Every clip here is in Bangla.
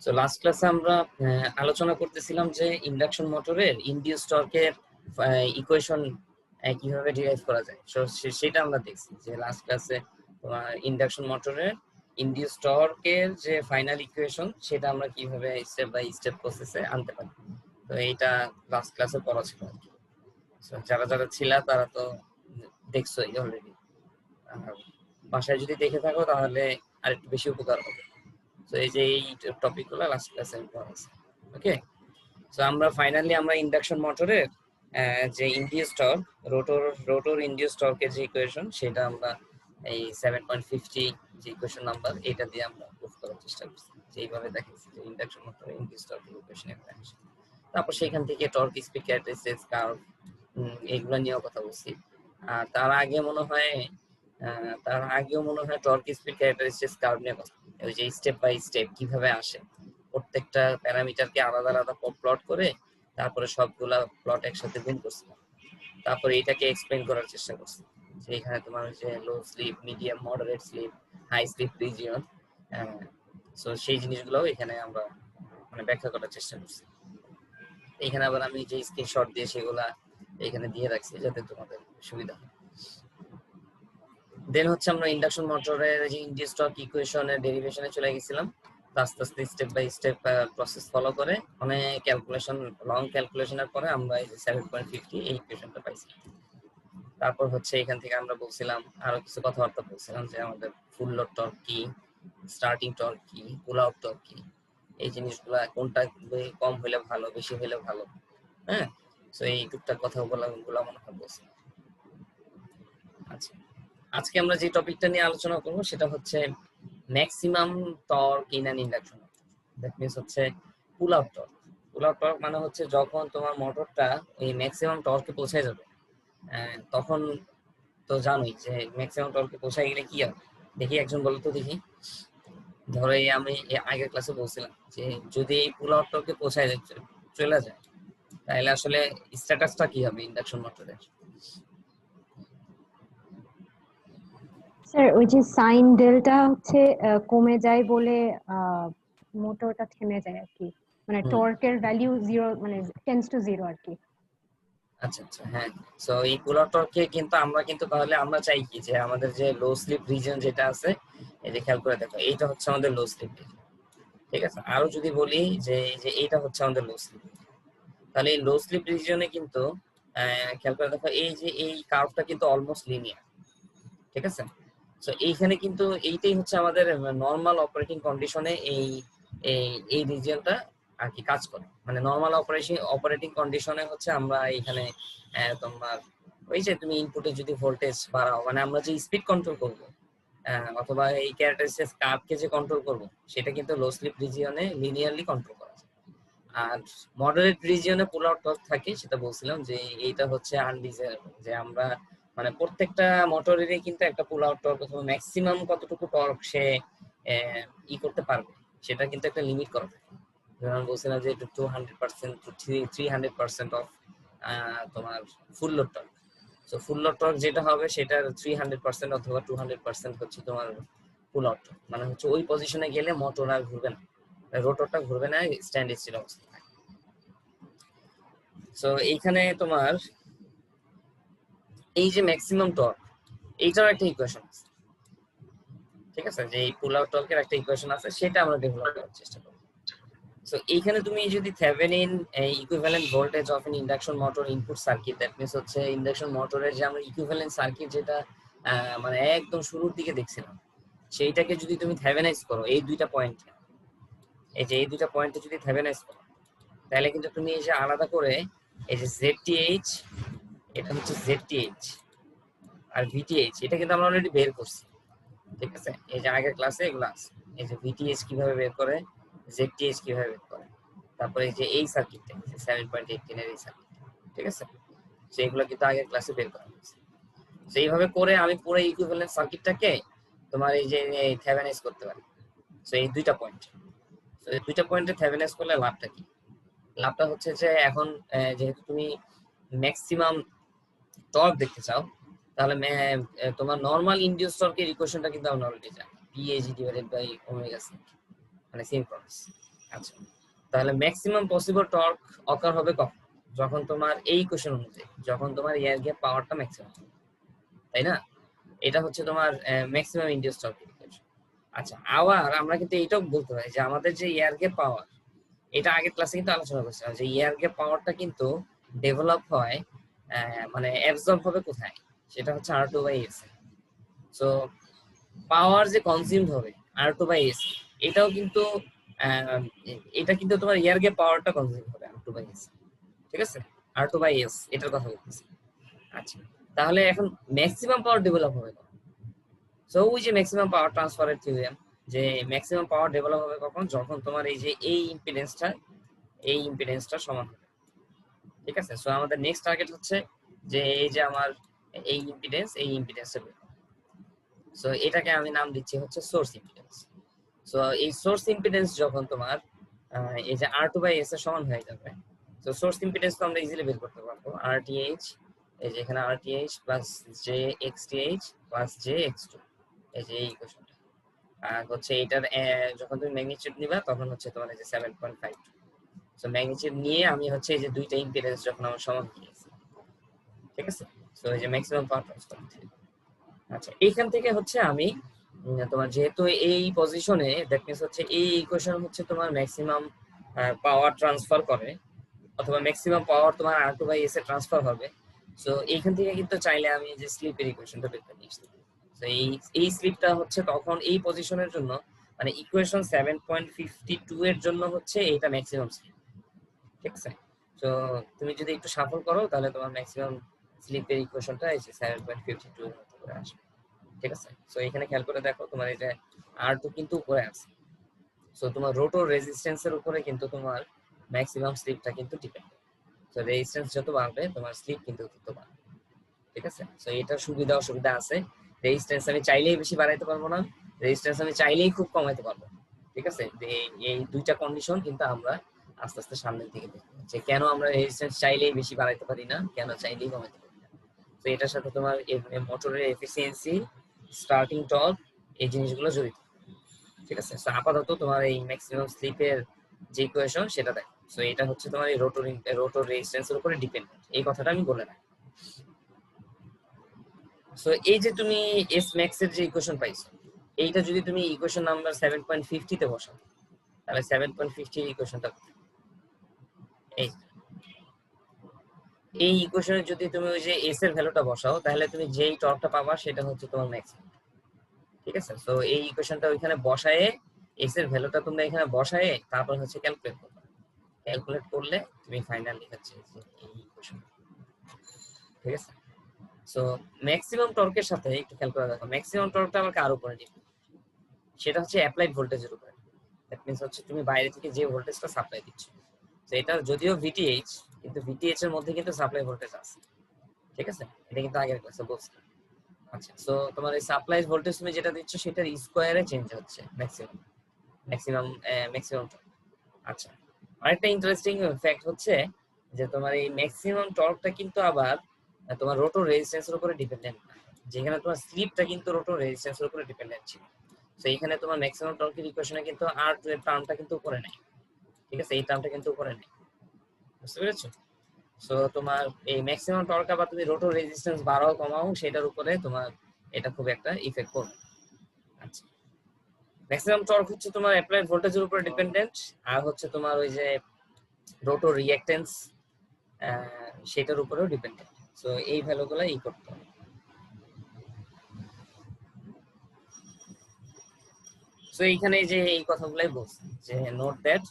সো লাস্ট ক্লাসে আমরা আলোচনা করতেছিলাম যে ইন্ডাকশন মোটরের ইনডিউস টর্কের ইকুয়েশন কিভাবে ডিরাইভ করা যায়। সো সেটা আমরা দেখছি যে লাস্ট ক্লাসে ইন্ডাকশন মোটরের ইনডিউস টর্কের যে ফাইনাল ইকুয়েশন সেটা আমরা কিভাবে স্টেপ বাই স্টেপ প্রসেসে আনতে পারি। তো এইটা লাস্ট ক্লাসে পড়া ছিল আর কি। সো যারা যারা ছিল তারা তো দেখছোই অলরেডি। বাসায় যদি দেখে থাকো তাহলে আরেকটু বেশি উপকার হবে। তো এই যে এই টপিকগুলো লাস্ট ক্লাসে পড়া আছে। ওকে, সো আমরা ফাইনালি আমরা ইন্ডাকশন মোটরের যে ইনডিউস টর্ক রোটর ইনডিউস টর্কের যে ইকুয়েশন সেটা আমরা এই 7.50 যে ইকুয়েশন নাম্বার এটা দিয়ে আমরা প্রুফ করার চেষ্টা করছি। যে এইভাবে দেখাচ্ছি যে ইন্ডাকশন মোটরের ইনডিউস টর্কের ইকুয়েশন এভাবে আসে। তারপর সেখান থেকে টর্ক স্পিড ক্যারেক্টারিস্টিক্স কার্ভ এগুলো নিয়েও কথা বলছি। আর তার আগেও মনে হয় টর্ক স্পিড ক্যারেক্টারিস্টিক্স কার্ভ নিয়ে কথা, ওই যে স্টেপ বাই স্টেপ কিভাবে আসে, প্রত্যেকটা প্যারামিটারকে আলাদা আলাদা প্লট করে তারপরে সবগুলা প্লট একসাথে গুণ করছিলাম। তারপরে এটাকে এক্সপ্লেইন করার চেষ্টা করছি যে এখানে তোমার যে low slip, medium, moderate slip, high slip region, so সেই জিনিসগুলো এখানে আমরা মানে ব্যাখ্যা করার চেষ্টা করছি। এখানে আবার আমি যে স্ক্রিনশট দিয়ে সেগুলা এখানে দিয়ে রাখছি যাতে তোমাদের সুবিধা হয়। দেন হচ্ছে আমরা ইন্ডাকশন মোটরের যে ইনডিউস টর্ক ইকুয়েশনের ডেরিভেশনে চলে গেছিলাম। আস্তে আস্তে step by step process follow করে অনেক ক্যালকুলেশন, লং ক্যালকুলেশনের পরে আমরা এই যে 7.50 এই ইকুয়েশনটা পাইছি। তারপর হচ্ছে এখান থেকে আমরা বলছিলাম আরো কিছু কথাবার্তা বলছিলাম যে আমাদের ফুল লোড টর্ক কি, স্টার্টিং টর্ক কি, পুল আউট টর্ক কি, এই জিনিসগুলা কোনটা কম হইলে ভালো, বেশি হইলে ভালো। হ্যাঁ, তো এই টুকটাক কথাগুলো মনে হয় বলছি। আচ্ছা, আজকে আমরা যে টপিকটা নিয়ে আলোচনা করব সেটা হচ্ছে maximum torque in an induction. That means হচ্ছে pull out torque. Pull out torque মানে হচ্ছে যখন তোমার মোটরটা এই ম্যাক্সিমাম টর্কে পৌঁছে যাবে, তখন তো জানোই যে ম্যাক্সিমাম টর্কে পৌঁছে গেলে কি হবে। দেখি একজন বলো তো দেখি। ধরো এই আমি আগের ক্লাসে বলছিলাম যে যদি এই পুল আউট টর্কে পৌঁছায় চলে যায় তাহলে আসলে স্ট্যাটাসটা কি হবে ইন্ডাকশন মোটরের? স্যার ওই যে সাইন ডেল্টা হচ্ছে কমে যায় বলে মোটরটা থেমে যায় আর কি, মানে টর্কের ভ্যালু 0 মানে টেন্ডস টু 0 আর কি। আচ্ছা আচ্ছা, হ্যাঁ। সো এই পুল আউট টর্কে কিন্তু তাহলে আমরা চাই কি যে আমাদের যে লো স্লিপ রিজিয়ন যেটা আছে, এই যে খেয়াল করে দেখো এইটা হচ্ছে আমাদের লো স্লিপ রিজিয়ন, ঠিক আছে। আরো যদি বলি যে এইটা হচ্ছে আমাদের লো স্লিপ, তাহলে এই লো স্লিপ রিজিয়নে কিন্তু খেয়াল করে দেখো এই যে এই কার্ভটা কিন্তু অলমোস্ট লিনিয়ার, ঠিক আছে। সো এইখানে কিন্তু এইটাই হচ্ছে আমাদের নর্মাল অপারেটিং কন্ডিশনে এই রিজিয়নটা আর কি কাজ করে। মানে নর্মাল অপারেটিং কন্ডিশনে হচ্ছে আমরা এখানে তোমার ওই যে তুমি ইনপুটে যদি ভোল্টেজ বাড়াও, মানে আমরা যে স্পিড কন্ট্রোল করব অথবা এই ক্যারেক্টারিস্টিক্স কার্ভকে যে কন্ট্রোল করব সেটা কিন্তু লো স্লিপ রিজিয়নে লিনিয়ারলি কন্ট্রোল করা যায়। আর মডারেট রিজিয়নে পুল আউট টর্ক থাকে, সেটা বলছিলাম যে এইটা হচ্ছে আনডিজায়ারেবল, যে আমরা মানে প্রত্যেকটা মোটরেরই কিন্তু একটা পুল আউট টর্ক অথবা ম্যাক্সিমাম কতটুকু টর্ক সে ই করতে পারবে সেটা কিন্তু একটা লিমিট করা থাকে। যেমন বলছিলাম যে 200% টু 300% অফ তোমার full load torque. So full load torque যেটা হবে সেটার 300% অথবা 200% হচ্ছে তোমার পুল আউট টর্ক। মানে হচ্ছে ওই পজিশনে গেলে মোটর আর ঘুরবে না, রোটরটা ঘুরবে না, স্ট্যান্ড স্টিল অবস্থা থাকে। সো এইখানে তোমার এই যে ম্যাক্সিমাম টর্ক এইটার একটা ইকুয়েশন আছে, ঠিক আছে। যে এই পুল আউট টর্কের একটা ইকুয়েশন আছে, সেটা আমরা ডেভেলপ করার চেষ্টা করব। সো এইখানে তুমি যদি Thevenin equivalent voltage of N induction motor input circuit, that means হচ্ছে ইন্ডাকশন মোটরের যে আমরা ইকুইভ্যালেন্ট সার্কিট যেটা মানে একদম শুরুর দিকে দেখছিলাম, সেইটাকে যদি তুমি থেভেনাইজ করো এই দুইটা পয়েন্টে, এই যে এই দুইটা পয়েন্টে যদি থেভেনাইজ করো তাহলে কিন্তু তুমি এই যে আলাদা করে এই যে ZTH, এটা হচ্ছে ZTH আর VTH, এটা কিন্তু আমরা অলরেডি বের করছি, ঠিক আছে। এই যে আগের ক্লাসে এগুলো আছে, এই যে VTH কিভাবে বের করে, ZTH কিভাবে বের করে, তারপরে এই যে এই সার্কিটটা 7.18 এর এই সার্কিট, ঠিক আছে। তো এগুলো কিন্তু আগের ক্লাসে বের করা হয়েছে। তো এইভাবে করে আমি পুরো ইকুইভ্যালেন্ট সার্কিটটাকে তোমার এই যে থেভেনাইজ করতে পারি। তো এই দুইটা পয়েন্ট, তো এই দুইটা পয়েন্টে থেভেনাইজ করলে লাভটা কি? লাভটা হচ্ছে যে এখন যেহেতু তুমি ম্যাক্সিমাম টর্ক দেখতে চাও, তাহলে তোমার নরমাল ইনডিউস টর্কের ইকুয়েশনটা কিন্তু আমরা অলরেডি জানি, PAG divided by omega C, মানে সিনক্রোনাস। আচ্ছা, তাহলে ম্যাক্সিমাম পসিবল টর্ক অকার হবে কখন? যখন তোমার এই ইকুয়েশন অনুযায়ী, যখন তোমার এয়ার গ্যাপ পাওয়ারটা ম্যাক্সিমাম, তাই না? এটা হচ্ছে তোমার ম্যাক্সিমাম ইনডিউস টর্ক ইকুয়েশন। আচ্ছা, আবার আমরা কিন্তু এইটাও বলতে পারি যে আমাদের যে এয়ার গ্যাপ পাওয়ার, এটা আগের ক্লাসে কিন্তু আলোচনা করছিলাম যে এয়ার গ্যাপ পাওয়ারটা কিন্তু ডেভেলপ হয়, মানে অ্যাবজর্ব হবে কোথায়, সেটা হচ্ছে R2/S। সো পাওয়ার যে কনজিউমড হবে R2/S, এটাও কিন্তু আহ, এটা কিন্তু তোমার এয়ার গ্যাপ পাওয়ারটা কনজিউম হবে R2/S, ঠিক আছে? R2/S এটার কথা বলতেছি। আচ্ছা, তাহলে এখন ম্যাক্সিমাম পাওয়ার ডেভেলপ হবে কখন? সো ওই যে ম্যাক্সিমাম পাওয়ার ট্রান্সফারের থিওরেম, যে ম্যাক্সিমাম পাওয়ার ডেভেলপ হবে কখন? যখন তোমার এই যে এই ইম্পিডেন্সটা সমান হবে, ঠিক আছে? সো আমাদের নেক্সট টার্গেট হচ্ছে যে এই যে আমার এই ইম্পিডেন্সের, সো এটাকে আমি নাম দিচ্ছি হচ্ছে সোর্স ইম্পিডেন্স। সো এই সোর্স ইম্পিডেন্স যখন তোমার এই যে R2/S এর সমান হয়ে যাবে, তো সোর্স ইম্পিডেন্স তো আমরা ইজিলি বের করতে পারবো। RTH, এই যে এখানে RTH plus JXTH plus JX2, এই যে এই ইকুয়েশনটা। আর হচ্ছে এটার যখন তুমি ম্যাগনিটিউড নিবা তখন হচ্ছে তোমার এই যে 7.52। সো ম্যাগনিটিউড নিয়ে আমি হচ্ছে এই যে দুইটা ইম্পিডেন্স যখন আমার সমান নিয়েছি, ঠিক আছে? সো এই যে ম্যাক্সিমাম পাওয়ার ট্রান্সফার। আচ্ছা, এইখান থেকে হচ্ছে আমি তোমার যেহেতু এই পজিশনে, দ্যাট মিন্স হচ্ছে এই ইকুয়েশন হচ্ছে তোমার ম্যাক্সিমাম পাওয়ার ট্রান্সফার করে, অথবা ম্যাক্সিমাম পাওয়ার তোমার R2/S এ ট্রান্সফার হবে। সো এইখান থেকে কিন্তু চাইলে আমি যে স্লিপের ইকুয়েশনটা বের করে নিয়ে আসতে পারি। তো এই স্লিপটা হচ্ছে তখন এই পজিশনের জন্য, মানে ইকুয়েশন 7.52 এর জন্য হচ্ছে এইটা ম্যাক্সিমাম স্লিপ, ঠিক আছে? তো তুমি যদি একটু শাফল করো তাহলে তোমার ম্যাক্সিমাম স্লিপের ইকুয়েশনটা এই যে 7.52 এর মতো করে আসবে, ঠিক আছে? সো এখানে খেয়াল করে দেখো তোমার এই যে R2 কিন্তু উপরে আছে, সো তোমার রোটর রেজিস্ট্যান্সের উপরে কিন্তু তোমার ম্যাক্সিমাম স্লিপটা কিন্তু ডিপেন্ড। তো রেজিস্ট্যান্স যত বাড়বে তোমার স্লিপ কিন্তু তত বাড়বে, ঠিক আছে? সো এটা সুবিধা অসুবিধা আছে। রেজিস্ট্যান্স আমি চাইলেই বেশি বাড়াইতে পারবো না, রেজিস্ট্যান্স আমি চাইলেই খুব কমাইতে পারবো, ঠিক আছে? এই দুইটা কন্ডিশন কিন্তু আমরা আস্তে আস্তে সামনের দিকে দেখবো যে কেন আমরা রেজিস্ট্যান্স চাইলেই বেশি বাড়াইতে পারি না, কেন চাইলেই কমাইতে পারি না। তো এটার সাথে তোমার মোটরের এফিসিয়েন্সি, স্টার্টিং টর্ক, এই জিনিসগুলো জড়িত, ঠিক আছে? সো আপাতত তোমার এই ম্যাক্সিমাম স্লিপের যে ইকুয়েশন সেটা দেখো। সো এটা হচ্ছে তোমার এই রোটর রেজিস্ট্যান্সের উপরে ডিপেন্ডেন্ট, এই কথাটা আমি বলে রাখি। সো এই যে তুমি এস ম্যাক্স এর যে ইকুয়েশন পাইছো, এইটা যদি তুমি ইকুয়েশন নাম্বার 7.50 তে বসাও, তাহলে 7.50 এর ইকুয়েশনটা এই এই ইকুয়েশনে যদি তুমি ওই যে এস এর ভ্যালুটা বসাও, তাহলে তুমি যেই টর্কটা পাবা সেটা হচ্ছে তোমার ম্যাক্সিমাম, ঠিক আছে? সো এই ইকুয়েশনটা ওইখানে বসায়ে, এস এর ভ্যালুটা তোমরা এখানে বসায়ে তারপর হচ্ছে ক্যালকুলেট করবে। ক্যালকুলেট করলে তুমি ফাইনালি হচ্ছে এই ইকুয়েশন, ঠিক আছে? সো ম্যাক্সিমাম টর্কের সাথে একটু খেয়াল করে দেখো, ম্যাক্সিমাম টর্কটা আবার কার উপরে ডিপেন্ড? সেটা হচ্ছে অ্যাপ্লাইড ভোল্টেজের উপরে। দ্যাট মিন্স হচ্ছে তুমি বাইরে থেকে যে ভোল্টেজটা সাপ্লাই দিচ্ছ, তো এটা যদিও ভিটিএইচ, কিন্তু ভিটিএইচ এর মধ্যে কিন্তু সাপ্লাই ভোল্টেজ আছে, ঠিক আছে? এটা কিন্তু আগের ক্লাসে বলছি। আচ্ছা, সো তোমার এই সাপ্লাই ভোল্টেজ তুমি যেটা দিচ্ছ সেটার স্কোয়ারে চেঞ্জ হচ্ছে ম্যাক্সিমাম ম্যাক্সিমাম ম্যাক্সিমাম। আচ্ছা, আরেকটা ইন্টারেস্টিং ফ্যাক্ট হচ্ছে যে তোমার এই ম্যাক্সিমাম টর্কটা কিন্তু আবার তোমার রোটর রেজিস্ট্যান্সের উপরে ডিপেন্ডেন্ট না, যেখানে তোমার স্লিপটা কিন্তু রোটর রেজিস্ট্যান্সের উপরে ডিপেন্ডেন্ট ছিল। তো এখানে তোমার ম্যাক্সিমাম টর্কের ইকুয়েশনে কিন্তু R2 এর টার্মটা কিন্তু উপরে নেই, ঠিক আছে? এই টার্মটা কিন্তু উপরে নেই, বুঝতে পেরেছো? সো তোমার এই ম্যাক্সিমাম টর্ক আবার তুমি রোটর রেজিস্ট্যান্স বাড়াও কমাও সেটার উপরে তোমার এটা খুব একটা ইফেক্ট করবে। আচ্ছা, ম্যাক্সিমাম টর্ক হচ্ছে তোমার অ্যাপ্লাইড ভোল্টেজের উপরে ডিপেন্ডেন্ট, আর হচ্ছে তোমার ওই যে রোটর রিঅ্যাক্টেন্স সেটার উপরেও ডিপেন্ডেন্ট। সো এই ভ্যালুগুলো করতে হবে। সো এইখানে যে এই কথাগুলাই বলছি যে note that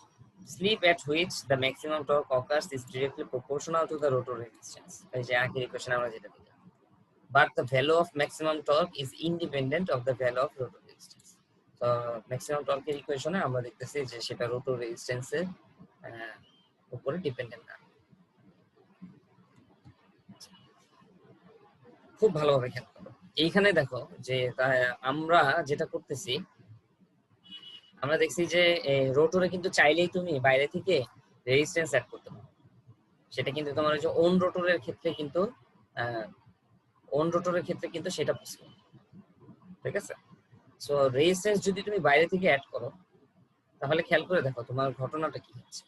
slip at which the maximum torque occurs is directly proportional to the rotor resistance, এই যে আগের ইকুয়েশন আমরা যেটা দিলাম, but the value of maximum torque is independent of the value of rotor resistance. তো ম্যাক্সিমাম টর্কের ইকুয়েশনে আমরা দেখতেছি যে সেটা রোটর রেজিস্ট্যান্সের উপরে ডিপেন্ডেন্ট না। খুব ভালোভাবে খেয়াল করো, এইখানে দেখো যে আমরা যেটা করতেছি, আমরা দেখছি যে রোটরে কিন্তু চাইলেই তুমি বাইরে থেকে রেজিস্ট্যান্স অ্যাড করতে পারো। সেটা কিন্তু তোমার ওই যে ওন রোটরের ক্ষেত্রে কিন্তু সেটা পসিবল, ঠিক আছে? সো রেজিস্ট্যান্স যদি তুমি বাইরে থেকে অ্যাড করো, তাহলে খেয়াল করে দেখো তোমার ঘটনাটা কি হচ্ছে।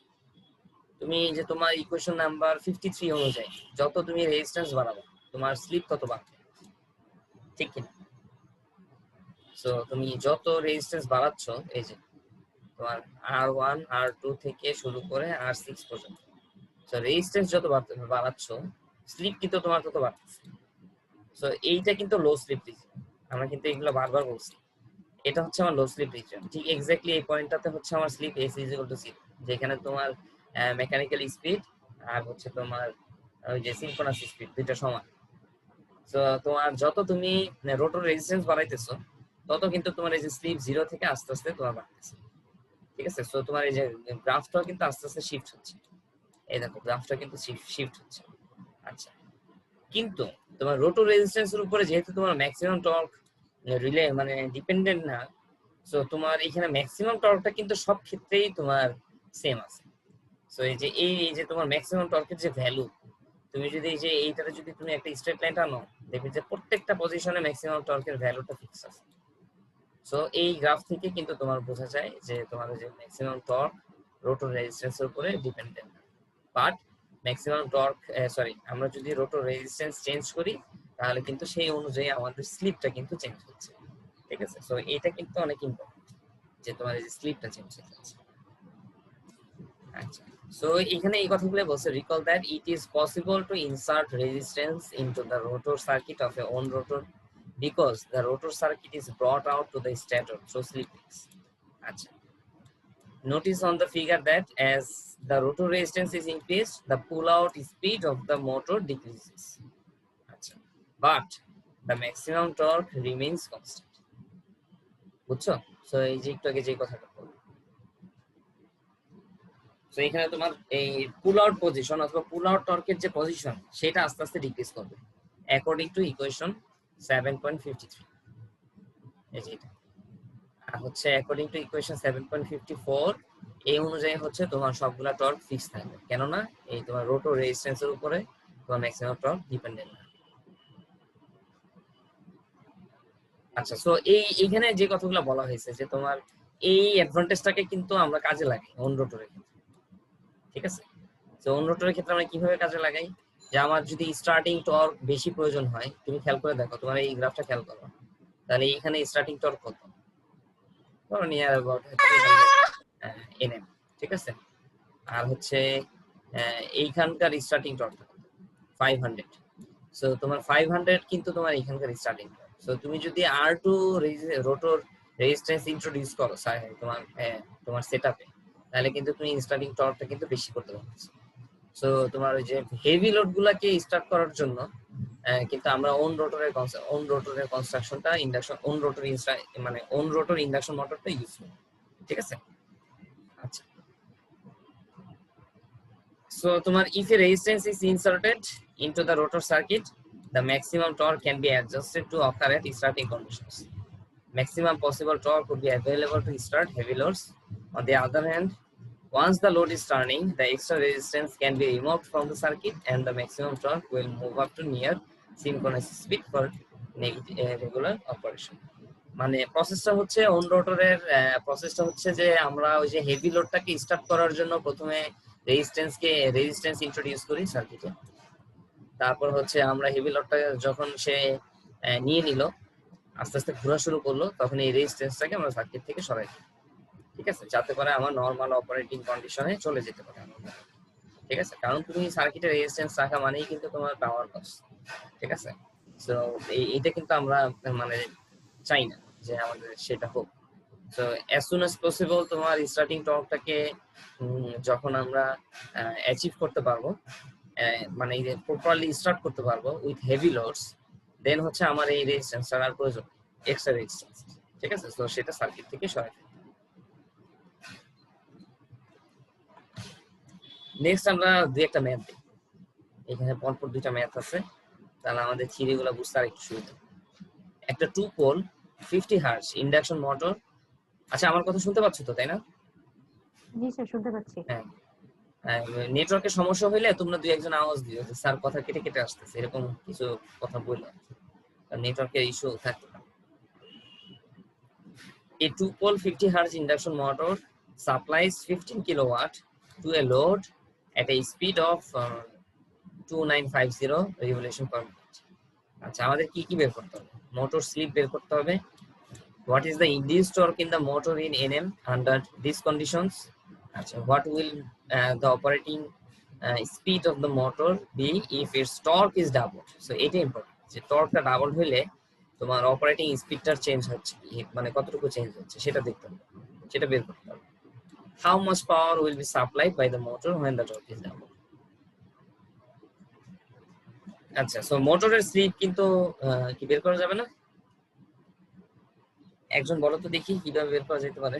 তুমি যে তোমার ইকুয়েশন নাম্বার 53 অনুযায়ী যত তুমি রেজিস্ট্যান্স বাড়াবে তোমার স্লিপ তত বাড়বে, ঠিক কিনা? সো তুমি যত রেজিস্ট্যান্স বাড়াচ্ছ, এই যে তোমার R1 R2 থেকে শুরু করে R6 পর্যন্ত, সো রেজিস্ট্যান্স যত বাড়াচ্ছ স্লিপ কিন্তু তোমার তত বাড়তেছে। সো এইটা কিন্তু লো স্লিপ রিজন, আমরা কিন্তু এগুলো বারবার বলছি। এটা হচ্ছে আমার লো স্লিপ রিজন, ঠিক এক্স্যাক্টলি এই পয়েন্টটাতে হচ্ছে আমার slip S is equal to 0, যেখানে তোমার মেকানিক্যাল স্পিড আর হচ্ছে তোমার ওই যে সিনক্রোনাস স্পিড দুইটা সমান। তো তোমার যত তুমি রোটর রেজিস্ট্যান্স বাড়াইতেছো তত কিন্তু তোমার এই যে স্লিপ 0 থেকে আস্তে আস্তে তোমার বাড়তেছে, ঠিক আছে? সো তোমার এই যে গ্রাফটাও কিন্তু আস্তে আস্তে শিফট হচ্ছে, এই দেখো গ্রাফটা কিন্তু শিফট হচ্ছে। আচ্ছা, কিন্তু তোমার রোটর রেজিস্ট্যান্সের উপরে যেহেতু তোমার ম্যাক্সিমাম টর্ক রিলে মানে ডিপেন্ডেন্ট না, সো তোমার এখানে ম্যাক্সিমাম টর্কটা কিন্তু সব ক্ষেত্রেই তোমার সেম আছে। সো এই যে তোমার ম্যাক্সিমাম টর্কের যে ভ্যালু, তুমি যদি এই যে এইটারে যদি তুমি একটা স্ট্রেট লাইন টানো দেখবে যে প্রত্যেকটা পজিশনে ম্যাক্সিমাম টর্কের ভ্যালুটা ফিক্স আছে। সো এই গ্রাফ থেকে কিন্তু তোমার বোঝা যায় যে তোমার যে ম্যাক্সিমাম টর্ক রোটর রেজিস্ট্যান্সের উপরে dependent, but maximum torque sorry আমরা যদি রোটর রেজিস্ট্যান্স চেঞ্জ করি তাহলে কিন্তু সেই অনুযায়ী আমাদের স্লিপটা কিন্তু চেঞ্জ হচ্ছে, ঠিক আছে? সো এটা কিন্তু অনেক ইম্পর্টেন্ট যে তোমার এই যে স্লিপটা চেঞ্জ হয়ে যাচ্ছে। আচ্ছা, সো এখানে এই কথাগুলো বলছে, recall that it is possible to insert resistance into the rotor circuit of a wound rotor because the rotor circuit is brought out to the stator through slip rings. Achha. Notice on the figure that as the rotor resistance is increased, the pull-out speed of the motor decreases. Achha. But the maximum torque remains constant. বুঝছো? সো এই যে একটু আগে যে কথাটা বললাম, সো এখানে তোমার এই পুল আউট পজিশন অথবা পুল আউট টর্কের যে পজিশন সেটা আস্তে আস্তে ডিক্রিজ করবে অ্যাকর্ডিং টু ইকুয়েশন 7.53, এই যে এটা। আর হচ্ছে অ্যাকর্ডিং টু ইকুয়েশন 7.54 এই অনুযায়ী হচ্ছে তোমার সবগুলা টর্ক ফিক্স থাকবে, কেননা এই তোমার রোটর রেজিস্ট্যান্সের উপরে তোমার ম্যাক্সিমাম টর্ক ডিপেন্ডেন্ট না। আচ্ছা, সো এইখানে যে কথাগুলো বলা হয়েছে যে তোমার এই অ্যাডভান্টেজটাকে কিন্তু আমরা কাজে লাগাই অন রোটরের ক্ষেত্রে, ঠিক আছে? তো অন রোটরের ক্ষেত্রে আমরা কিভাবে কাজে লাগাই, যে আমার যদি স্টার্টিং টর্ক বেশি প্রয়োজন হয়, তুমি খেয়াল করে দেখো তোমার এই গ্রাফটা খেয়াল করো, তাহলে এখানে স্টার্টিং টর্ক কত, ধরো নিয়ার অ্যাবাউট এনএম, ঠিক আছে? আর হচ্ছে এইখানকার স্টার্টিং টর্ক 500, সো তোমার 500 কিন্তু তোমার এইখানকার স্টার্টিং টর্ক। সো তুমি যদি R2 রোটর রেজিস্ট্যান্স ইন্ট্রোডিউস করো তোমার তোমার সেটআপে, তাহলে কিন্তু তুমি স্টার্টিং টর্কটা কিন্তু বেশি করতে পারছো। সো তোমার ওই যে হেভি লোড গুলাকে স্টার্ট করার জন্য কিন্তু আমরা ওন রোটরের কনস্ট্রাকশনটা ইন্ডাকশন ওন রোটর ইন্ডাকশন মোটরটা ইউজ করি, ঠিক আছে? আচ্ছা, so tomar if a resistance is inserted into the rotor circuit, the maximum torque can be adjusted to occur at starting conditions. Maximum possible torque would be available to start heavy loads. On the other hand, once the load is turning, the extra resistance can be removed from the circuit and the maximum torque will move up to near synchronous speed for regular operation. মানে প্রসেসটা হচ্ছে অন রোটরের প্রসেসটা হচ্ছে যে আমরা ওই যে হেভি লোডটাকে স্টার্ট করার জন্য প্রথমে রেজিস্ট্যান্স ইন্ট্রোডিউস করি সার্কিটে, তারপর হচ্ছে আমরা হেভি লোডটা যখন সে নিয়ে নিল আস্তে আস্তে ঘোরা শুরু করলো তখন এই রেজিস্ট্যান্সটাকে আমরা সার্কিট থেকে সরাই দিই, ঠিক আছে? যাতে করে আমার নর্মাল অপারেটিং কন্ডিশনে চলে যেতে পারে, ঠিক আছে? কারণ তুমি সার্কিটে রেজিস্ট্যান্স রাখা মানেই কিন্তু তোমার পাওয়ার লস, ঠিক আছে? সো এইটা কিন্তু আমরা মানে চাই না যে আমাদের সেটা হোক। So as soon as possible তোমার স্টার্টিং টর্কটাকে যখন আমরা অ্যাচিভ করতে পারবো, মানে প্রপারলি স্টার্ট করতে পারবো উইথ হেভি লোডস, দেন হচ্ছে আমার এই রেজিস্ট্যান্সটার আর প্রয়োজন এক্সট্রা রেজিস্ট্যান্স, ঠিক আছে? তো সেটা সার্কিট থেকে সরাই ফেলতে। নেক্সট আমরা দুই একটা ম্যাথ দিই, এখানে পরপর দুইটা ম্যাথ আছে, তাহলে আমাদের থিওরিগুলো বুঝতে আর একটু সুবিধা। একটা 2 পোল 50 হার্জ ইন্ডাকশন মোটর, আচ্ছা আমার কথা শুনতে পাচ্ছ তো, তাই না? জি স্যার, শুনতে পাচ্ছি। হ্যাঁ, নেটওয়ার্কের সমস্যা হইলে তোমরা দুই একজন আওয়াজ দিও যে স্যার কথা কেটে কেটে আসতেছে, এরকম কিছু কথা বললো, নেটওয়ার্কের ইস্যু থাকতে পারে। A 2 pole 50 hertz induction motor supplies 15 kilowatt to a load at a speed of 2950 revolution per minute. আচ্ছা আমাদের কি কি বের করতে হবে? মোটর স্লিপ বের করতে হবে। What is the induced torque in the motor in Nm under these conditions? আচ্ছা what will the operating speed of the motor be if its torque is doubled? So এটা ইম্পর্টেন্ট যে টর্কটা ডাবল হলে তোমার অপারেটিং স্পিডটার চেঞ্জ হচ্ছে মানে কতটুকু চেঞ্জ হচ্ছে সেটা দেখতে হবে, সেটা বের করতে হবে। How much power will be supplied by the motor when the torque is doubled? আচ্ছা সো মোটরের স্লিপ কিন্তু কি বের করা যাবে না? একজন বলো তো দেখি কিভাবে বের করা যেতে পারে।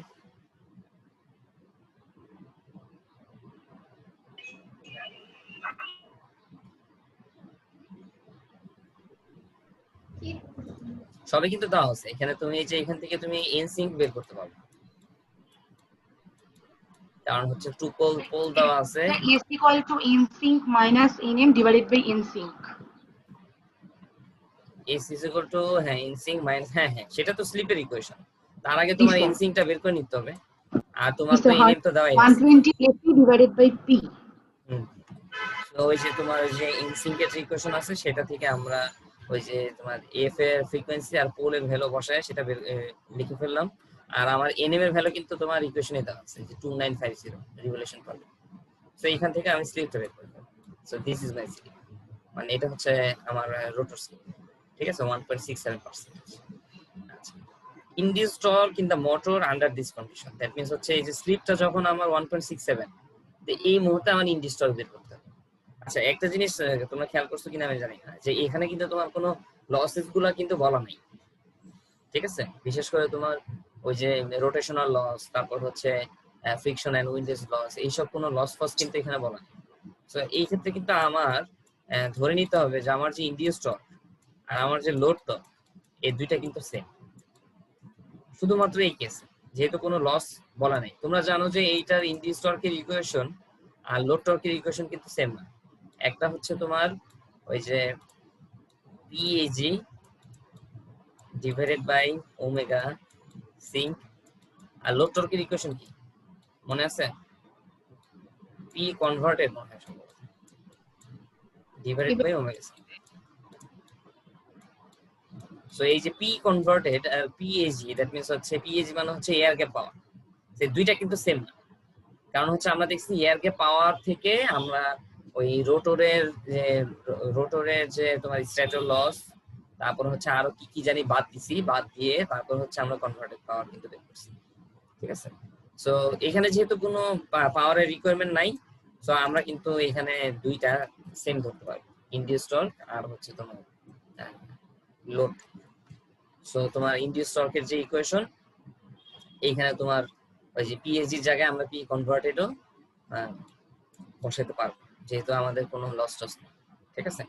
সবে কিন্তু দেওয়া আছে এখানে, তুমি এই যে এখান থেকে তুমি ইনসিঙ্ক বের করতে পারবে, কারণ হচ্ছে টু পোল দেওয়া আছে। S equal to insync minus Nm divided by insync. S is equal to হ্যাঁ ইনসিঙ্ক মাইনাস হ্যাঁ সেটা তো স্লিপের ইকুয়েশন। তার আগে তোমার ইনসিঙ্কটা বের করে নিতে হবে, আর তোমার তো Nm তো দেওয়াই আছে 120 AC divided by P. তো ওই যে তোমার যে ইনসিঙ্কের যে ইকুয়েশন আছে সেটা থেকে আমরা ওই যে তোমার এফ এর ফ্রিকোয়েন্সি আর পোলের ভ্যালু বসায় সেটা লিখে ফেললাম। আর আমার এনএম এর ভ্যালু কিন্তু তোমার ইকুয়েশনে দেওয়া আছে যে 2950 রিভলিউশন পার মিনিট। সো এখান থেকে আমি স্লিপটা বের করব। So this is my slip, মানে এটা হচ্ছে আমার রোটর স্লিপ, ঠিক আছে 1.67%। আচ্ছা induced torque in the motor under this condition, that means হচ্ছে এই যে স্লিপটা যখন আমার 1.67, তো এই মুহূর্তে আমার ইনডিউসড টর্ক বের করতে হবে। আচ্ছা একটা জিনিস তোমরা খেয়াল করছো কিনা আমি জানি না, যে এখানে কিন্তু তোমার কোনো লসেস গুলা কিন্তু বলা নাই, ঠিক আছে? বিশেষ করে তোমার ওই যে রোটেশনাল লস, তারপর হচ্ছে ফ্রিকশন এন্ড উইন্ডেজ লস, এইসব কোনো লস ফস কিন্তু এখানে বলা নেই। সো এই ক্ষেত্রে কিন্তু আমার ধরে নিতে হবে যে আমার যে ইনডিউসড টর্ক আর আমার যে লোড টর্ক এই দুইটা কিন্তু সেম, শুধুমাত্র এই কেসে যেহেতু কোনো লস বলা নেই। তোমরা জানো যে এইটার ইনডিউসড টর্কের ইকুয়েশন আর লোড টর্কের ইকুয়েশন কিন্তু সেম না। একটা হচ্ছে তোমার ওই যে PAG divided by omega sync, আর লোড টর্কের ইকুয়েশন কি মনে আছে? P কনভার্টেড মনে হয় সম্ভবত divided by omega sync. So এই যে P কনভার্টেড আর PAG, দ্যাট মিন্স হচ্ছে PAG মানে হচ্ছে এয়ার গ্যাপ পাওয়ার, এই দুইটা কিন্তু সেম না। কারণ হচ্ছে আমরা দেখছি এয়ার গ্যাপ পাওয়ার থেকে আমরা ওই রোটরের যে তোমার স্ট্যাটার লস, তারপর হচ্ছে আরো কি কি জানি বাদ দিছি, বাদ দিয়ে তারপর হচ্ছে আমরা কনভার্টেড পাওয়ার কিন্তু বের করছি, ঠিক আছে? সো এখানে যেহেতু কোনো পাওয়ারের রিকোয়ারমেন্ট নাই, সো আমরা কিন্তু এখানে দুইটা সেম ধরতে পারি, ইনডিউসড টর্ক আর হচ্ছে তোমার লোড। সো তোমার ইনডিউসড টর্কের যে ইকুয়েশন এইখানে তোমার ওই যে PAG এর জায়গায় আমরা P কনভার্টেডও বসাতে পারবো, যেহেতু আমাদের কোনো লস টস নেই, ঠিক আছে?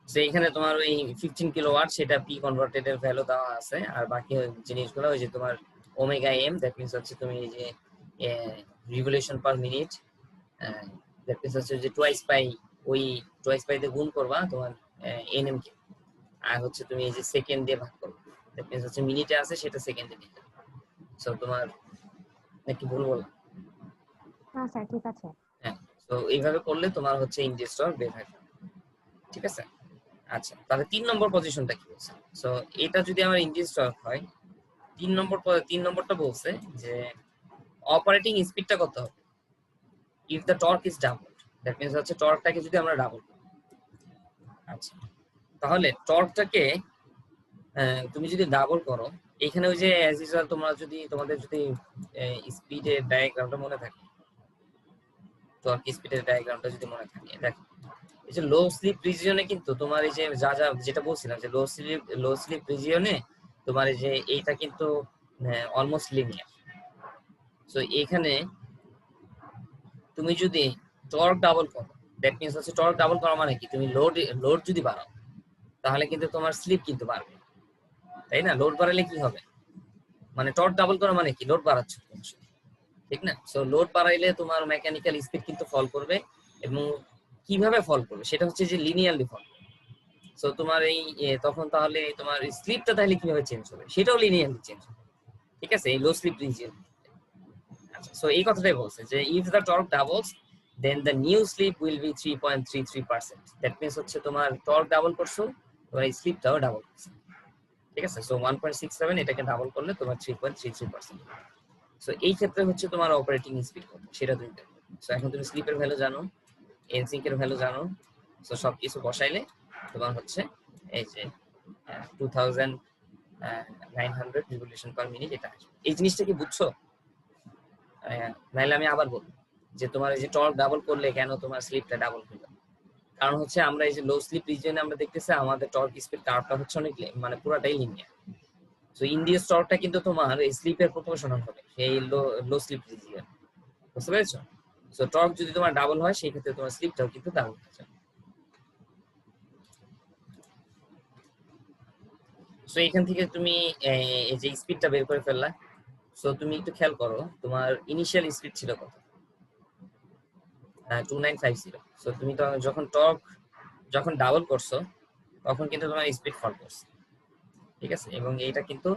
সো এখানে তোমার ওই 15 কিলোওয়াট সেটা P কনভার্টেড এর ভ্যালু দেওয়া আছে, আর বাকি জিনিসগুলো ওই যে তোমার ওমেগা এম, দ্যাট মিন্স হচ্ছে তুমি এই যে revolution per minute, that means হচ্ছে যে টুয়াইস পাই, ওই টুয়াইস পাই দিয়ে গুণ করবা তোমার এনএম কে, আর হচ্ছে তুমি এই যে সেকেন্ড দিয়ে ভাগ করবে, দ্যাট মিন্স হচ্ছে মিনিটে আছে সেটা সেকেন্ডে দিতে। সো তোমার নাকি ভুল বললাম? না স্যার ঠিক আছে। হ্যাঁ, তো এইভাবে করলে তোমার হচ্ছে ইনডিউসড টর্ক বের হয়, ঠিক আছে? আচ্ছা তাহলে 3 নম্বর পজিশনটা কি বলছে? সো এটা যদি আমার ইনডিউসড টর্ক হয়, 3 নম্বরটা বলছে যে অপারেটিং স্পিডটা কত হবে if the torque is doubled, that means হচ্ছে টর্কটাকে যদি আমরা ডাবল করি। আচ্ছা তাহলে টর্কটাকে তুমি যদি ডাবল করো, এখানে ওই যে অ্যাজ ইউজুয়াল তোমাদের যদি স্পিডের ডায়াগ্রামটা মনে থাকে, টর্ক স্পিডের ডায়াগ্রামটা যদি মনে থাকে, দেখো এই যে লো স্লিপ রিজিয়নে কিন্তু তোমার এই যে যেটা বলছিলাম যে লো স্লিপ রিজিয়নে তোমার এই যে এইটা কিন্তু অলমোস্ট লিনিয়ার। সো এখানে তুমি যদি টর্ক ডাবল করো, দ্যাট মিন্স হচ্ছে টর্ক ডাবল করা মানে কি, তুমি লোড যদি বাড়াও তাহলে কিন্তু তোমার স্লিপ কিন্তু বাড়বে, তাই না? লোড বাড়ালে কি হবে, মানে টর্ক ডাবল করা মানে কি লোড বাড়াচ্ছ, ঠিক না? সো লোড বাড়াইলে তোমার মেকানিক্যাল স্পিড কিন্তু ফল করবে, এবং কিভাবে ফল করবে সেটা হচ্ছে যে লিনিয়ারলি ফল। সো তোমার এই তখন তাহলে তোমার স্লিপটা তাহলে কিভাবে চেঞ্জ হবে, সেটাও লিনিয়ারলি চেঞ্জ হবে, ঠিক আছে? এই লো স্লিপ রিজিয়ন। আচ্ছা, সো এই কথাটাই বলছে যে if the torque doubles then the new slip will be 3.33%। That means হচ্ছে তোমার টর্ক ডাবল করছো, তোমার এই স্লিপটাও ডাবল করছে। ঠিক আছে, সো 1.67 এটাকে ডাবল করলে তোমার 3.33%। সো এই ক্ষেত্রে হচ্ছে তোমার অপারেটিং স্পিড কত সেটা তুমি দেখো। সো এখন তুমি স্লিপের ভ্যালু জানো, এনসিঙ্ক এর ভ্যালু জানো, সো সবকিছু বসাইলে তোমার হচ্ছে এই যে 2900 রিভলিউশন পার মিনিট এটা আসবে। এই জিনিসটা কি বুঝছো? নাইলে আমি আবার বলবো যে তোমার এই যে টর্ক ডাবল করলে কেন তোমার স্লিপটা ডাবল হলো। কারণ হচ্ছে আমরা এই যে লো স্লিপ রিজিয়নে আমরা দেখতেছি আমাদের টর্ক স্পিড কার্ভটা হচ্ছে অনেক মানে পুরাটাই লিনিয়ার। সো ইন্ডিয়ার টর্কটা কিন্তু তোমার এই স্লিপের প্রপোর্শনাল হবে সেই লো স্লিপ রিজিয়ন, বুঝতে পেরেছো? সো টর্ক যদি তোমার ডাবল হয় সেই ক্ষেত্রে তোমার স্লিপটাও কিন্তু ডাবল হয়ে যাবে। সো এখান থেকে তুমি এই যে স্পিডটা বের করে ফেললা। সো তুমি একটু খেয়াল করো তোমার ইনিশিয়াল স্পিড ছিল কত? 2950। সো তুমি তো যখন ডাবল করছো তখন কিন্তু তোমার স্পিড ফল করছে, ঠিক আছে? এবং এইটা কিন্তু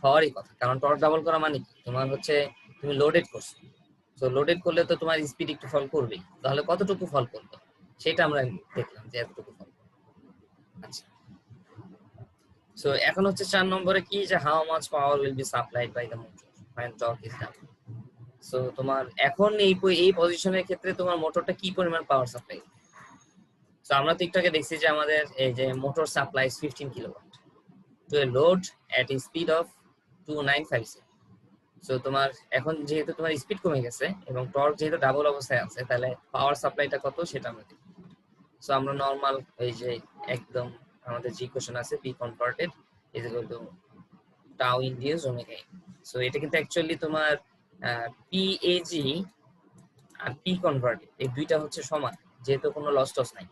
হওয়ারই কথা, কারণ টর্ক ডাবল করা মানে কি তোমার হচ্ছে তুমি লোডেড করছো। সো লোডেড করলে তো তোমার স্পিড একটু ফল করবেই, তাহলে কতটুকু ফল করবে সেটা আমরা দেখলাম যে এতটুকু ফল করবে। আচ্ছা, সো এখন হচ্ছে 4 নম্বরে কি যে how much power will be supplied by the motor when torque is down। So তোমার এখন এই পজিশনের ক্ষেত্রে তোমার মোটরটা কি পরিমাণ পাওয়ার সাপ্লাই। সো আমরা তো একটু আগে দেখছি যে আমাদের এই যে motor supplies 15 kilowatt to a load at a speed of 2956। So তোমার এখন যেহেতু তোমার স্পিড কমে গেছে এবং টর্ক যেহেতু ডাবল অবস্থায় আছে, তাহলে পাওয়ার সাপ্লাইটা কত সেটা আমরা দেখি। সো আমরা নরমাল এই যে একদম আমাদের যে ইকুয়েশন আছে P converted is equal to tau induce omega. So এটা কিন্তু অ্যাকচুয়ালি তোমার পিএজি আর পি কনভার্টেড এই দুইটা হচ্ছে সমান, যেহেতু কোনো লস টস নাই,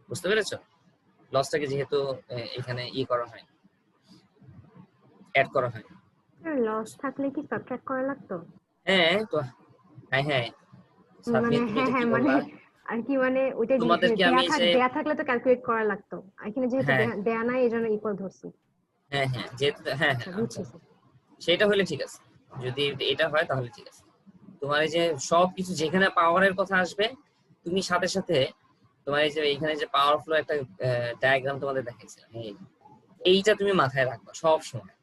বুঝতে পেরেছো? লসটাকে যেহেতু এখানে করা হয়, অ্যাড করা হয়। লস থাকলে কি সাবট্রাক্ট করা লাগতো? হ্যাঁ তো হ্যাঁ মানে তুমি এটা কি মানে বললা? আর কি মানে ওইটা তোমাদেরকে আমি যে দেয়া থাকলে তো ক্যালকুলেট করা লাগতো, এখানে যেহেতু হ্যাঁ দেয়া নাই এই জন্য ইকুয়াল ধরছি। যেহেতু হ্যাঁ আচ্ছা আচ্ছা, বুঝছি। সেটা হলে ঠিক আছে। যদি এটা হয় তাহলে ঠিক আছে। তোমার এই যে সবকিছু যেখানে পাওয়ারের কথা আসবে তুমি সাথে সাথে তোমার এই যে এখানে যে পাওয়ার ফ্লো একটা ডায়াগ্রাম তোমাদের দেখাইছিলাম, এইটা তুমি মাথায় রাখবা সব সময়,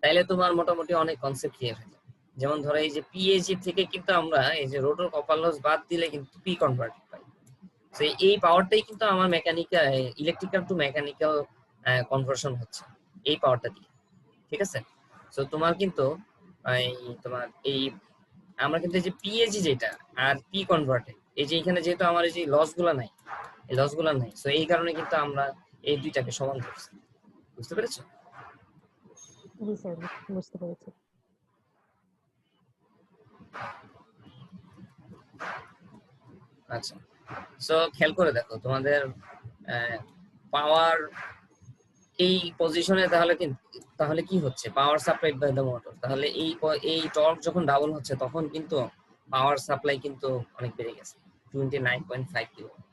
তাইলে তোমার মোটামুটি অনেক কনসেপ্ট ক্লিয়ার হয়ে যাবে। যেমন ধরো এই যে পিএইচজি থেকে কিন্তু আমরা এই যে রোটর কপার লস বাদ দিলে কিন্তু পি কনভার্টেড পাই। তো এই পাওয়ারটাই কিন্তু আমার mechanical electrical to mechanical conversion হচ্ছে এই পাওয়ারটা দিয়ে, ঠিক আছে? তো তোমার কিন্তু তোমার আমরা কিন্তু এই যে পিএজি যেটা আর পি কনভার্টেড এই যে এখানে যেহেতু আমার এই যে লসগুলা নাই, এই লসগুলা নাই, সো এই কারণে কিন্তু আমরা এই দুইটাকে সমান করছি, বুঝতে পেরেছো? জি স্যার, বুঝতে পেরেছি। আচ্ছা, সো খেয়াল করে দেখো তোমাদের পাওয়ার এই পজিশনে তাহলে কি হচ্ছে পাওয়ার সাপ্লাইড বাই দ্য মোটর, তাহলে এই টর্ক যখন ডাবল হচ্ছে তখন কিন্তু পাওয়ার সাপ্লাই কিন্তু অনেক বেড়ে গেছে 29.5 কিলোওয়াট।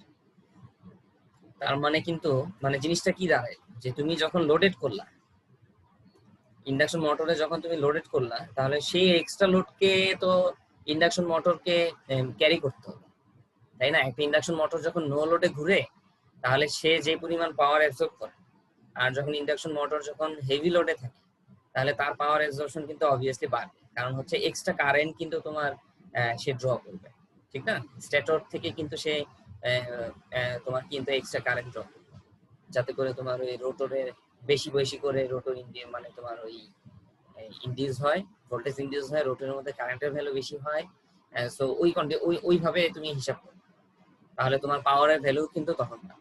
তার মানে কিন্তু মানে জিনিসটা কি দাঁড়ায় যে তুমি যখন লোডেড করলা ইন্ডাকশন মোটরে, যখন তুমি লোডেড করলা তাহলে সেই এক্সট্রা লোডকে তো ইন্ডাকশন মোটরকে ক্যারি করতে হবে, তাই না? একটা ইন্ডাকশন মোটর যখন নো লোডে ঘুরে তাহলে সে যে পরিমাণ পাওয়ার অ্যাবজর্ব করে, আর যখন ইন্ডাকশন মোটর যখন হেভি লোডে থাকে তাহলে তার পাওয়ার অ্যাবজর্পশন কিন্তু অবভিয়াসলি বাড়বে, কারণ হচ্ছে এক্সট্রা কারেন্ট কিন্তু তোমার সে ড্র করবে, ঠিক না? স্ট্যাটর থেকে কিন্তু সে তোমার কিন্তু এক্সট্রা কারেন্ট ড্র করবে, যাতে করে তোমার ওই রোটরে বেশি বেশি করে রোটর মানে তোমার ওই ইনডিউস হয়, ভোল্টেজ ইনডিউস হয়, রোটরের মধ্যে কারেন্টের ভ্যালু বেশি হয়। সো ওইভাবে তুমি হিসাব করো, তাহলে তোমার পাওয়ারের ভ্যালু কিন্তু তখন না।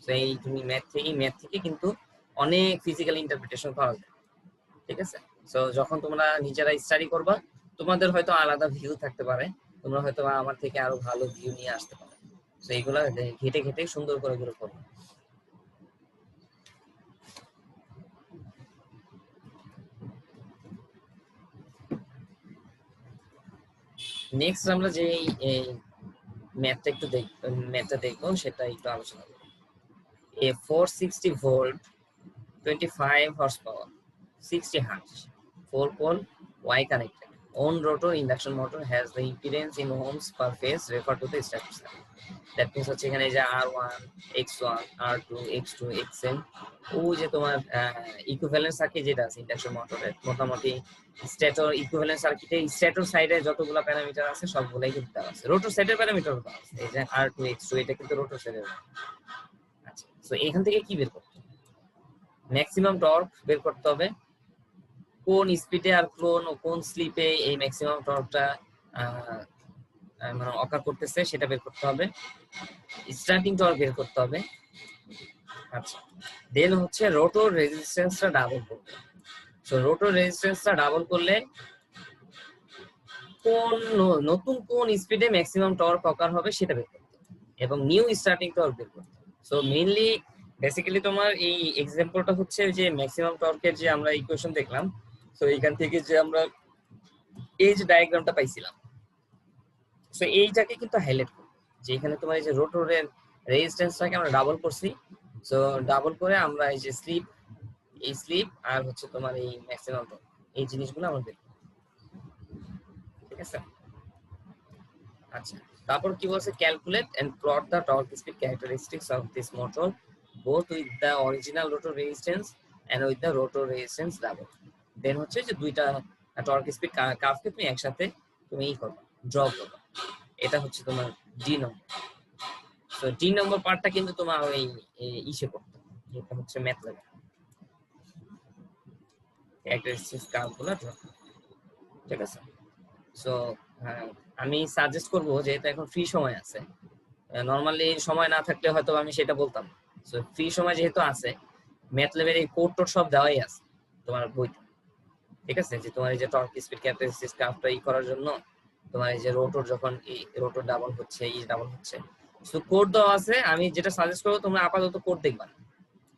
সেই তুমি ম্যাথ থেকে কিন্তু অনেক ফিজিক্যাল ইন্টারপ্রিটেশন পাওয়া যায়, ঠিক আছে? সো যখন তোমরা নিজেরা স্টাডি করবা তোমাদের হয়তো আলাদা ভিউ থাকতে পারে, তোমরা হয়তো আমার থেকে আরো ভালো ভিউ নিয়ে আসতে পারো। সো এইগুলা ঘেটে ঘেটে সুন্দর করে গুলো করবো। নেক্সট আমরা যে ম্যাথটা দেখবো সেটা একটু আলোচনা করবো। A 460 volt 25 horsepower 60 hertz 4 pole Y connected On rotor induction motor has the impedance in ohms per phase referred to the stator side. That means হচ্ছে এখানে যে R1 X1 R2 X2 XM ও যে তোমার ইকুইভ্যালেন্ট সার্কিট যেটা আছে ইন্ডাকশন মোটরের মোটামুটি স্ট্যাটর ইকুইভ্যালেন্ট সার্কিটে স্ট্যাটর সাইডে যতগুলো প্যারামিটার আছে সবগুলাই কিন্তু দেওয়া আছে। রোটর সাইডের প্যারামিটার দেওয়া আছে, এই যে R2 X2 এটা কিন্তু রোটর সাইডের। আচ্ছা, সো এখান থেকে কি বের করতে হবে? ম্যাক্সিমাম টর্ক বের করতে হবে, কোন স্পিডে আর কোন স্লিপে এই ম্যাক্সিমাম টর্কটা মানে অকার করতেছে সেটা বের করতে হবে, স্টার্টিং টর্ক বের করতে হবে। আচ্ছা, দেন হচ্ছে রোটর রেজিস্ট্যান্সটা ডাবল করবে। সো রোটর রেজিস্ট্যান্সটা ডাবল করলে নতুন কোন স্পিডে ম্যাক্সিমাম টর্ক অকার হবে সেটা বের করতে হবে এবং নিউ স্টার্টিং টর্ক বের করতে হবে। সো মেইনলি বেসিক্যালি তোমার এই এক্সাম্পলটা হচ্ছে যে ম্যাক্সিমাম টর্কের যে আমরা ইকুয়েশন দেখলাম, সো এইখান থেকে যে আমরা এই যে ডায়াগ্রামটা পাইছিলাম, সো এইটাকে কিন্তু হাইলাইট করব যে এখানে তোমার এই যে রোটরের রেজিস্ট্যান্সটাকে আমরা ডাবল করছি। সো ডাবল করে আমরা এই যে স্লিপ আর হচ্ছে তোমার এই ম্যাক্সিমাম টর্ক এই জিনিসগুলো আমরা বের করব, ঠিক আছে? আচ্ছা, তারপর কি বলছে, calculate and plot the torque speed characteristics of this motor both with the original rotor resistance and with the rotor resistance double. দেন হচ্ছে যে দুইটা টর্ক স্পিড কার্ভকে তুমি একসাথে তুমি করবে, ড্র করবে। এটা হচ্ছে তোমার ডি নম্বর। সো ডি নম্বর পার্টটা কিন্তু তোমার ওই ইসে করতে হবে, এটা হচ্ছে ম্যাথলেব ক্যারেক্টারিস্টিক্স কার্ভগুলো ড্র, ঠিক আছে? সো আমি সাজেস্ট করব যেহেতু এখন ফ্রি সময় আছে, নরমালি সময় না থাকলে হয়তো আমি সেটা বলতাম। সো ফ্রি সময় যেহেতু আছে, ম্যাথলেবের এই কোড টোড সব দেওয়াই আছে তোমার বইতে, ঠিক আছে? যে তোমার এই যে টর্ক স্পিড ক্যারেক্টারিস্টিক্স কার্ভটা করার জন্য তোমার এই যে রোটর যখন এই রোটর ডাবল হচ্ছে এই ডাবল হচ্ছে, সো কোড দেওয়া আছে। আমি যেটা সাজেস্ট করবো তোমরা আপাতত কোড দেখবা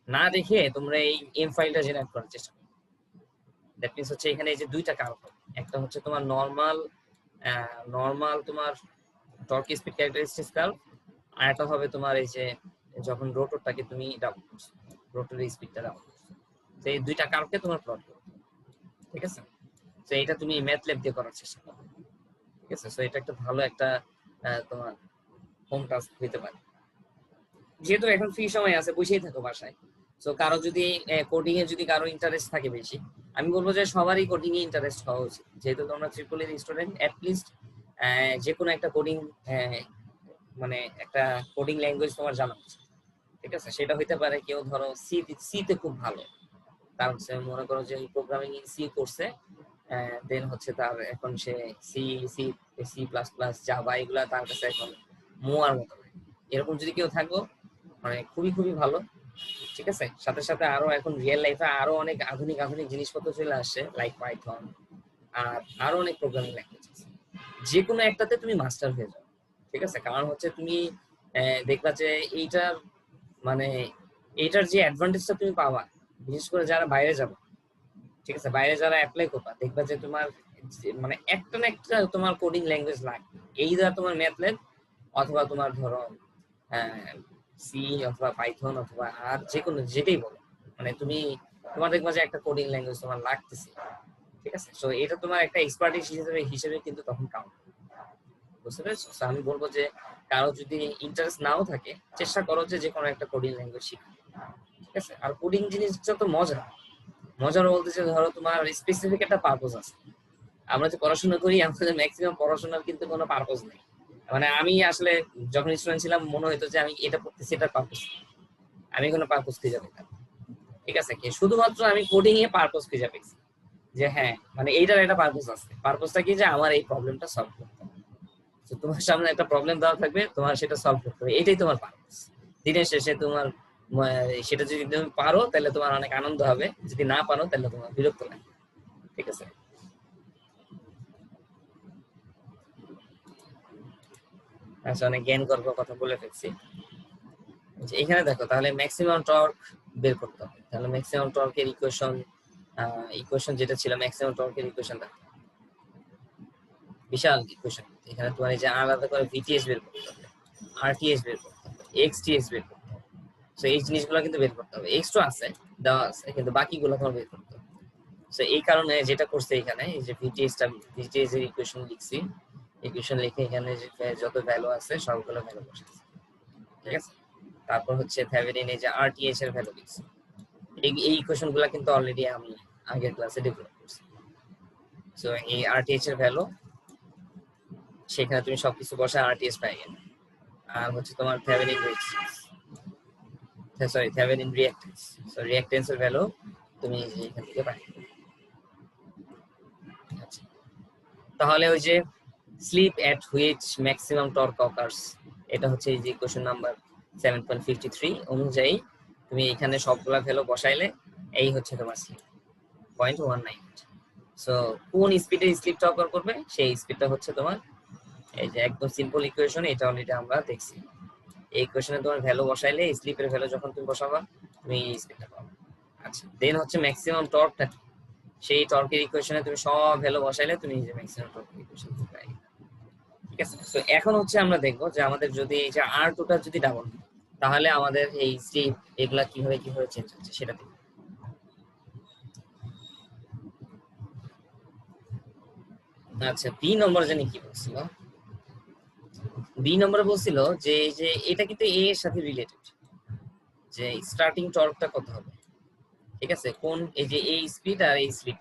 না, দেখে তোমরা এই এম ফাইলটা জেনারেট করার চেষ্টা করো। দ্যাট মিন্স হচ্ছে এখানে এই যে দুইটা কার্ভ, একটা হচ্ছে তোমার নরমাল তোমার টর্ক স্পিড ক্যারেক্টারিস্টিক্স কার্ভ, আর একটা হবে তোমার এই যে যখন রোটরটাকে তুমি ডাবল করছো, রোটরের স্পিডটা ডাবল করছো, তো এই দুইটা কার্ভকে তোমার প্লট করতে হবে, ঠিক আছে? তো এটা তুমি ম্যাথল্যাব দিয়ে করার চেষ্টা করো, ঠিক আছে? সো এটা একটা ভালো একটা তোমার হোম টাস্ক হতে পারে, যেহেতু এখন ফ্রি সময় আছে, বসেই থাকো বাসায়। সো কারো যদি কোডিং এ যদি কারো ইন্টারেস্ট থাকে বেশি, আমি বলবো যে সবারই কোডিং এ ইন্টারেস্ট হওয়া উচিত। যেহেতু তোমরা ট্রিপল এর স্টুডেন্ট, অ্যাট লিস্ট যে কোনো একটা কোডিং মানে একটা কোডিং ল্যাঙ্গুয়েজ তোমার জানা উচিত, ঠিক আছে? সেটা হইতে পারে কেউ ধরো সি তে খুব ভালো, তার হচ্ছে মনে করো যে প্রোগ্রামিং ইন সি করছে, দেন হচ্ছে তার এখন সে C C C plus plus Java এগুলা তার কাছে এখন মোয়ার মতো, এরকম যদি কেউ থাকো মানে খুবই খুবই ভালো, ঠিক আছে? সাথে সাথে আরো এখন রিয়েল লাইফে আরো অনেক আধুনিক জিনিসপত্র চলে আসছে, লাইক পাইথন আর আরো অনেক প্রোগ্রামিং ল্যাঙ্গুয়েজ আছে, যে কোনো একটাতে তুমি মাস্টার হয়ে যাও, ঠিক আছে? কারণ হচ্ছে তুমি দেখবা যে এইটার যে অ্যাডভান্টেজটা তুমি পাবা, বিশেষ করে যারা বাইরে যাবে, ঠিক আছে? বাইরে যারা অ্যাপ্লাই করবা, দেখবা যে তোমার মানে একটা না একটা তোমার কোডিং ল্যাঙ্গুয়েজ লাগবে, এই ধর তোমার ম্যাথল্যাব অথবা তোমার ধরো সি অথবা পাইথন অথবা আর যে কোনো যেটাই বলো, মানে তোমার দেখবা যে একটা কোডিং ল্যাঙ্গুয়েজ তোমার লাগতেছে, ঠিক আছে? সো এটা তোমার একটা এক্সপার্টিস হিসেবে কিন্তু তখন কাউন্ট, বুঝতে পেরেছো? আমি বলবো যে কারো যদি ইন্টারেস্ট নাও থাকে, চেষ্টা করো যে কোনো একটা কোডিং ল্যাঙ্গুয়েজ শেখা, ঠিক আছে? আর কোডিং জিনিসটা তো মজার বলতে যে ধরো তোমার স্পেসিফিক একটা পারপোজ আছে। আমরা যে পড়াশোনা করি, আমাদের ম্যাক্সিমাম পড়াশোনার কিন্তু কোনো পারপোজ নেই। মানে আমি আসলে যখন স্টুডেন্ট ছিলাম মনে হতো যে আমি এটা পড়তেছি, এটার পারপোজ, আমি কোনো পারপোজ খুঁজে পেতাম, ঠিক আছে? কি শুধুমাত্র আমি কোডিং এ পারপোজ খুঁজে পেয়েছি যে হ্যাঁ মানে এইটার একটা পারপোজ আছে। পারপোজটা কি, যে আমার এই প্রবলেমটা সলভ করতে হবে। তো তোমার সামনে একটা প্রবলেম দেওয়া থাকবে, তোমার সেটা সলভ করতে হবে, এটাই তোমার পারপোজ। দিনের শেষে তোমার সেটা যদি তুমি পারো তাহলে তোমার অনেক আনন্দ হবে, যদি না পারো তাহলে তোমার বিরক্ত লাগবে, ঠিক আছে? আচ্ছা, অনেক জ্ঞান গর্ব কথা বলে ফেলছি। এখানে দেখো, তাহলে ম্যাক্সিমাম টর্ক বের করতে হবে। তাহলে ম্যাক্সিমাম টর্কের ইকুয়েশন যেটা ছিল, ম্যাক্সিমাম টর্কের ইকুয়েশন দেখো, বিশাল ইকুয়েশন। এখানে তোমার এই যে আলাদা করে ভিটিএস বের করতে হবে, আরটিএস বের করতে হবে, এক্সটিএস বের করতে হবে। তো এই জিনিসগুলো কিন্তু বের করতে হবে। এক্স তো আছে, দেওয়া আছে, কিন্তু বাকিগুলো তোমার বের করতে হবে। সো এই কারণে যেটা করছে এখানে এই যে ভিটিএস এর ইকুয়েশন লিখছি, ইকুয়েশন লিখে এখানে যে যত ভ্যালু আছে সবগুলো ভ্যালু বসাইছি, ঠিক আছে। তারপর হচ্ছে থেভেনিন এই যে আরটিএইচ এর ভ্যালু লিখছি। এই ইকুয়েশন গুলা কিন্তু অলরেডি আমি আগের ক্লাসে ডেভেলপ করছি। সো এই আরটিএইচ এর ভ্যালু সেখানে তুমি সবকিছু বসায় আরটিএস পাই গেলে, আর হচ্ছে তোমার Thevenin resistance, sorry Thevenin reactance, so reactance এর ভ্যালু তুমি এখান থেকে পাই। আচ্ছা, তাহলে ওই যে sleep at which maximum torque occurs, এটা হচ্ছে এই যে ইকুয়েশন নাম্বার 7.53 অনুযায়ী তুমি এখানে সবগুলা ভ্যালু বসাইলে এই হচ্ছে তোমার স্লিপ 0.19। সো কোন স্পিডে স্লিপটা অকার করবে সেই স্পিডটা হচ্ছে তোমার এই যে একদম সিম্পল ইকুয়েশন, এটা অলরেডি আমরা দেখছি। এই ইকুয়েশনে তোমার ভ্যালু বসাইলে স্লিপের ভ্যালু যখন তুমি বসাবা তুমি এই স্পিডটা পাবে। আচ্ছা, দেন হচ্ছে ম্যাক্সিমাম টর্কটা, সেই টর্কের ইকুয়েশনে তুমি সব ভ্যালু বসাইলে তুমি এই যে ম্যাক্সিমাম টর্কের ইকুয়েশন পাই। ঠিক আছে, তো এখন হচ্ছে আমরা দেখবো যে আমাদের যদি এই যে R2 টা যদি ডাবল তাহলে আমাদের এই স্লিপ এগুলা কিভাবে চেঞ্জ হচ্ছে সেটা দেখব। আচ্ছা, বি নম্বর জানি কি বলছিল, বি নম্বরে বলছিল যে এই যে এটা কিন্তু এ এর সাথে রিলেটেড, যে স্টার্টিং টর্কটা কত হবে। ঠিক আছে, কোন এই যে এই স্পিড আর এই স্লিপ,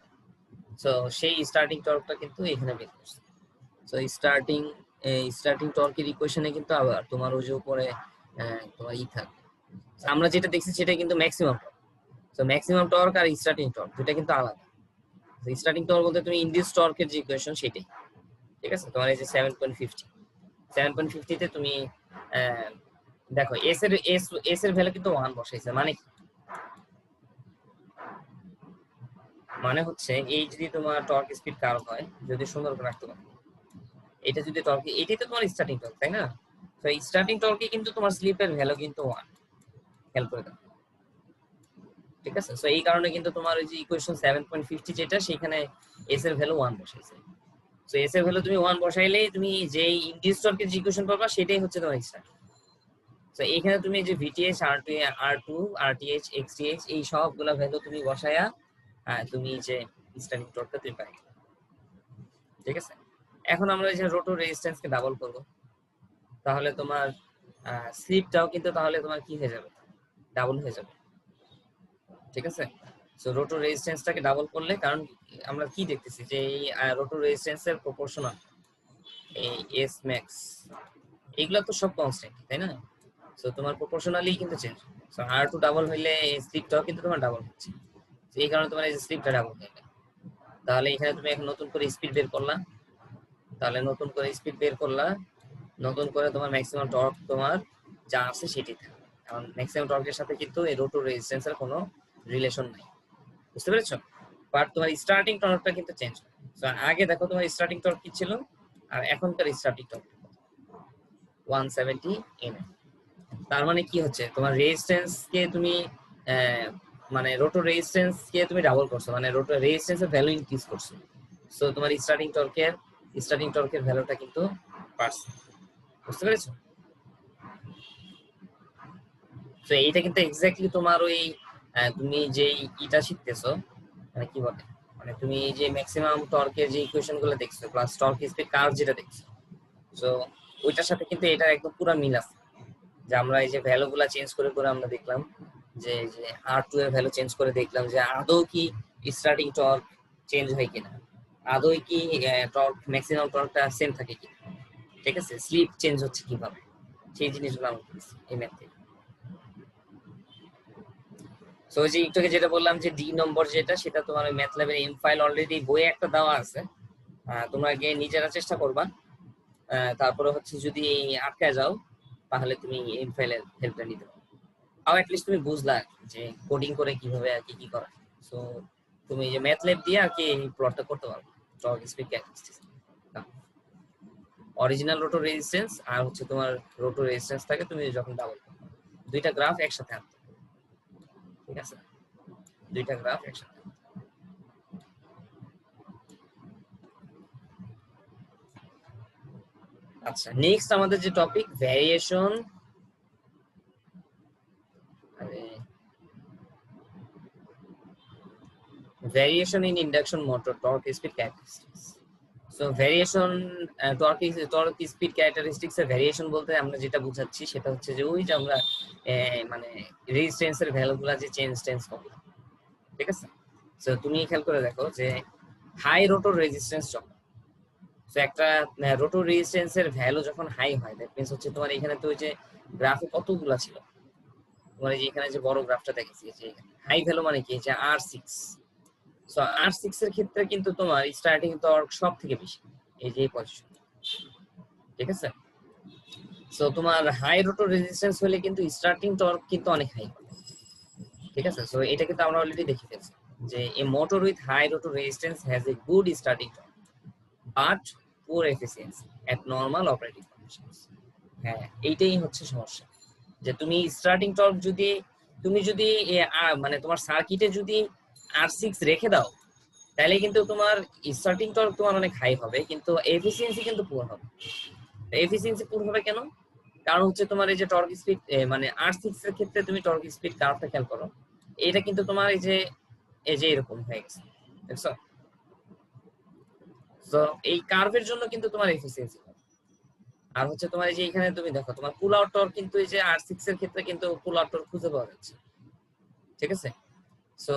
সো সেই স্টার্টিং টর্কটা কিন্তু এখানে বের করছে। সো স্টার্টিং টর্কের ইকুয়েশনে কিন্তু আবার তোমার ওই যে উপরে তোমার থাকবে। আমরা যেটা দেখছি সেটা কিন্তু maximum torque. So maximum torque আর স্টার্টিং টর্ক দুটো কিন্তু আলাদা। স্টার্টিং টর্ক বলতে তুমি ইনডিউস টর্কের যে ইকুয়েশন সেটাই। ঠিক আছে, তোমার এই যে 7.50 তে তুমি দেখো এস এর ভ্যালু কিন্তু 1 বসাইছে, মানে হচ্ছে এই যদি তোমার টর্ক স্পিড কার্ভ হয়, যদি সুন্দর করে রাখতে পারো, এটা যদি টর্ক, এটাই তো তোমার স্টার্টিং টর্ক, তাই না? তো স্টার্টিং টর্কে কিন্তু তোমার স্লিপের ভ্যালু কিন্তু 1, খেয়াল করে দাও। ঠিক আছে, সো এই কারণে কিন্তু তোমার ওই যে ইকুয়েশন 7.50 যেটা সেখানে এস এর ভ্যালু 1 বসাইছে। সো এস এর ভ্যালু তুমি 1 বসাইলেই তুমি যে ইনডিউস টর্কের যে ইকুয়েশন পাবা সেটাই হচ্ছে তোমার স্টার্ট। সো এখানে তুমি যে ভিটিএইচ আর2 আরটিএইচ এক্সটিএইচ এই সবগুলা ভ্যালু তুমি বসায়া তুমি যে স্টার্টিং টর্কটা তুমি পাই। ঠিক আছে, এখন আমরা এই যে রোটর রেজিস্ট্যান্স কে ডাবল করব, তাহলে তোমার স্লিপটাও কিন্তু তাহলে তোমার কি হয়ে যাবে, ডাবল হয়ে যাবে। ঠিক আছে, সো রোটর রেজিস্ট্যান্সটাকে ডাবল করলে, কারণ আমরা কি দেখতেছি যে এই রোটর রেজিস্ট্যান্সের প্রপোর্শনাল এই এস ম্যাক্স এগুলো তো সব কনস্ট্যান্ট, তাই না? সো তোমার প্রপোর্শনালি কিন্তু চেঞ্জ। সো R2 ডাবল হইলে স্লিপটাও কিন্তু তোমার ডাবল হচ্ছে, এই কারণে তোমার এই স্লিপটা ডাবল হয়ে গেল। তাহলে এখানে তুমি এখন নতুন করে স্পিড বের করলা, নতুন করে তোমার ম্যাক্সিমাম টর্ক তোমার যা আছে সেটাই থাকবে, কারণ ম্যাক্সিমাম টর্কের সাথে কিন্তু এই রোটর রেজিস্ট্যান্সের কোনো রিলেশন নাই, বুঝতে পেরেছো? বাট তোমার স্টার্টিং টর্কটা কিন্তু চেঞ্জ হয়। সো আগে দেখো তোমার স্টার্টিং টর্ক কি ছিল আর এখনকার স্টার্টিং টর্ক 170 Nm। তার মানে কি হচ্ছে, তোমার রেজিস্ট্যান্স কে তুমি মানে রোটর রেজিস্ট্যান্স কে তুমি ডাবল করছো, মানে রোটর রেজিস্ট্যান্সের ভ্যালু ইনক্রিজ করছো। সো তোমার স্টার্টিং টর্কের ভ্যালুটা কিন্তু বাড়ছে, বুঝতে পেরেছো? তো এইটা কিন্তু এক্স্যাক্টলি তোমার ওই তুমি যে ইটা শিখতেছো, মানে কি বলে, মানে তুমি যে ম্যাক্সিমাম টর্কের যে ইকুয়েশন গুলো দেখছো প্লাস টর্ক স্পিড কার্ভ যেটা দেখছো, সো ওইটার সাথে কিন্তু এটা একদম পুরো মিল আছে। যে আমরা এই যে ভ্যালু গুলা চেঞ্জ করে আমরা দেখলাম যে যে R2 এর ভ্যালু চেঞ্জ করে দেখলাম যে আদৌ কি স্টার্টিং টর্ক চেঞ্জ হয় কিনা, আদৌ কি টর্ক ম্যাক্সিমাম টর্কটা সেম থাকে কিনা। ঠিক আছে, স্লিপ চেঞ্জ হচ্ছে কিভাবে, সেই জিনিসগুলো আমরা দেখছি এই ম্যাথ থেকে। সো যে একটু আগে যেটা বললাম যে ডি নম্বর যেটা, সেটা তোমার ওই ম্যাথল্যাবের এম ফাইল অলরেডি বইয়ে একটা দেওয়া আছে, তোমরা গিয়ে নিজেরা চেষ্টা করবা। তারপরে হচ্ছে যদি আটকায় যাও তাহলে তুমি এম ফাইলের হেল্পটা নিতে পারো, আর অ্যাটলিস্ট তুমি বুঝলা যে কোডিং করে কিভাবে আর কি করা। সো তুমি যে ম্যাথল্যাব দিয়ে আর কি এই প্লটটা করতে পারবে, torque speed characteristics, original rotor resistance আর হচ্ছে তোমার রোটর রেজিস্ট্যান্সটাকে তুমি যখন ডাবল করবে, দুইটা গ্রাফ একসাথে আনতে। ঠিক আছে, দুইটা গ্রাফ একসাথে। আচ্ছা, নেক্সট আমাদের যে topic variation, variation in induction motor torque speed characteristics. So variation torque speed characteristics এর ভেরিয়েশন বলতে আমরা যেটা বুঝাচ্ছি সেটা হচ্ছে যে ওই যে আমরা মানে রেজিস্ট্যান্স এর ভ্যালুগুলা যে চেঞ্জ করলাম, ঠিক আছে। সো তুমি খেয়াল করে দেখো যে হাই রোটর রেজিস্ট্যান্স যখন, সো একটা রোটর রেজিস্ট্যান্স এর ভ্যালু যখন হাই হয় দ্যাট মিন্স হচ্ছে তোমার এখানে তো ওই যে গ্রাফে কতগুলা ছিল, তোমার এই যে এখানে যে বড় গ্রাফটা দেখেছি যে হাই ভ্যালু মানে কি যে R6। সো R6 এর ক্ষেত্রে কিন্তু তোমার স্টার্টিং টর্ক সব থেকে বেশি এই যে পজিশন, ঠিক আছে। সো তোমার হাই রোটর রেজিস্ট্যান্স হলে কিন্তু স্টার্টিং টর্ক কিন্তু অনেক হাই হবে, ঠিক আছে। সো এটা কিন্তু আমরা অলরেডি দেখে ফেলছি যে a motor with high rotor resistance has a good starting torque but poor efficiency at normal operating conditions. হ্যাঁ, এইটাই হচ্ছে সমস্যা, যে তুমি স্টার্টিং টর্ক যদি তুমি যদি মানে তোমার সার্কিটে যদি R6 রেখে দাও তাহলে কিন্তু তোমার স্টার্টিং টর্ক তোমার অনেক হাই হবে কিন্তু এফিসিয়েন্সি কিন্তু পুয়ার হবে। এফিসিয়েন্সি পুয়ার হবে কেন? কারণ হচ্ছে তোমার এই যে টর্ক স্পিড মানে R6 এর ক্ষেত্রে তুমি টর্ক স্পিড কার্ভটা খেয়াল করো, এটা কিন্তু তোমার এই যে এরকম হয়ে গেছে, দেখছো। তো এই কার্ভের জন্য কিন্তু তোমার এফিসিয়েন্সি হবে। আর হচ্ছে তোমার এই যে এখানে তুমি দেখো তোমার পুল আউট টর্ক কিন্তু এই যে R6 এর ক্ষেত্রে কিন্তু পুল আউট টর্ক খুঁজে পাওয়া যাচ্ছে, ঠিক আছে। সো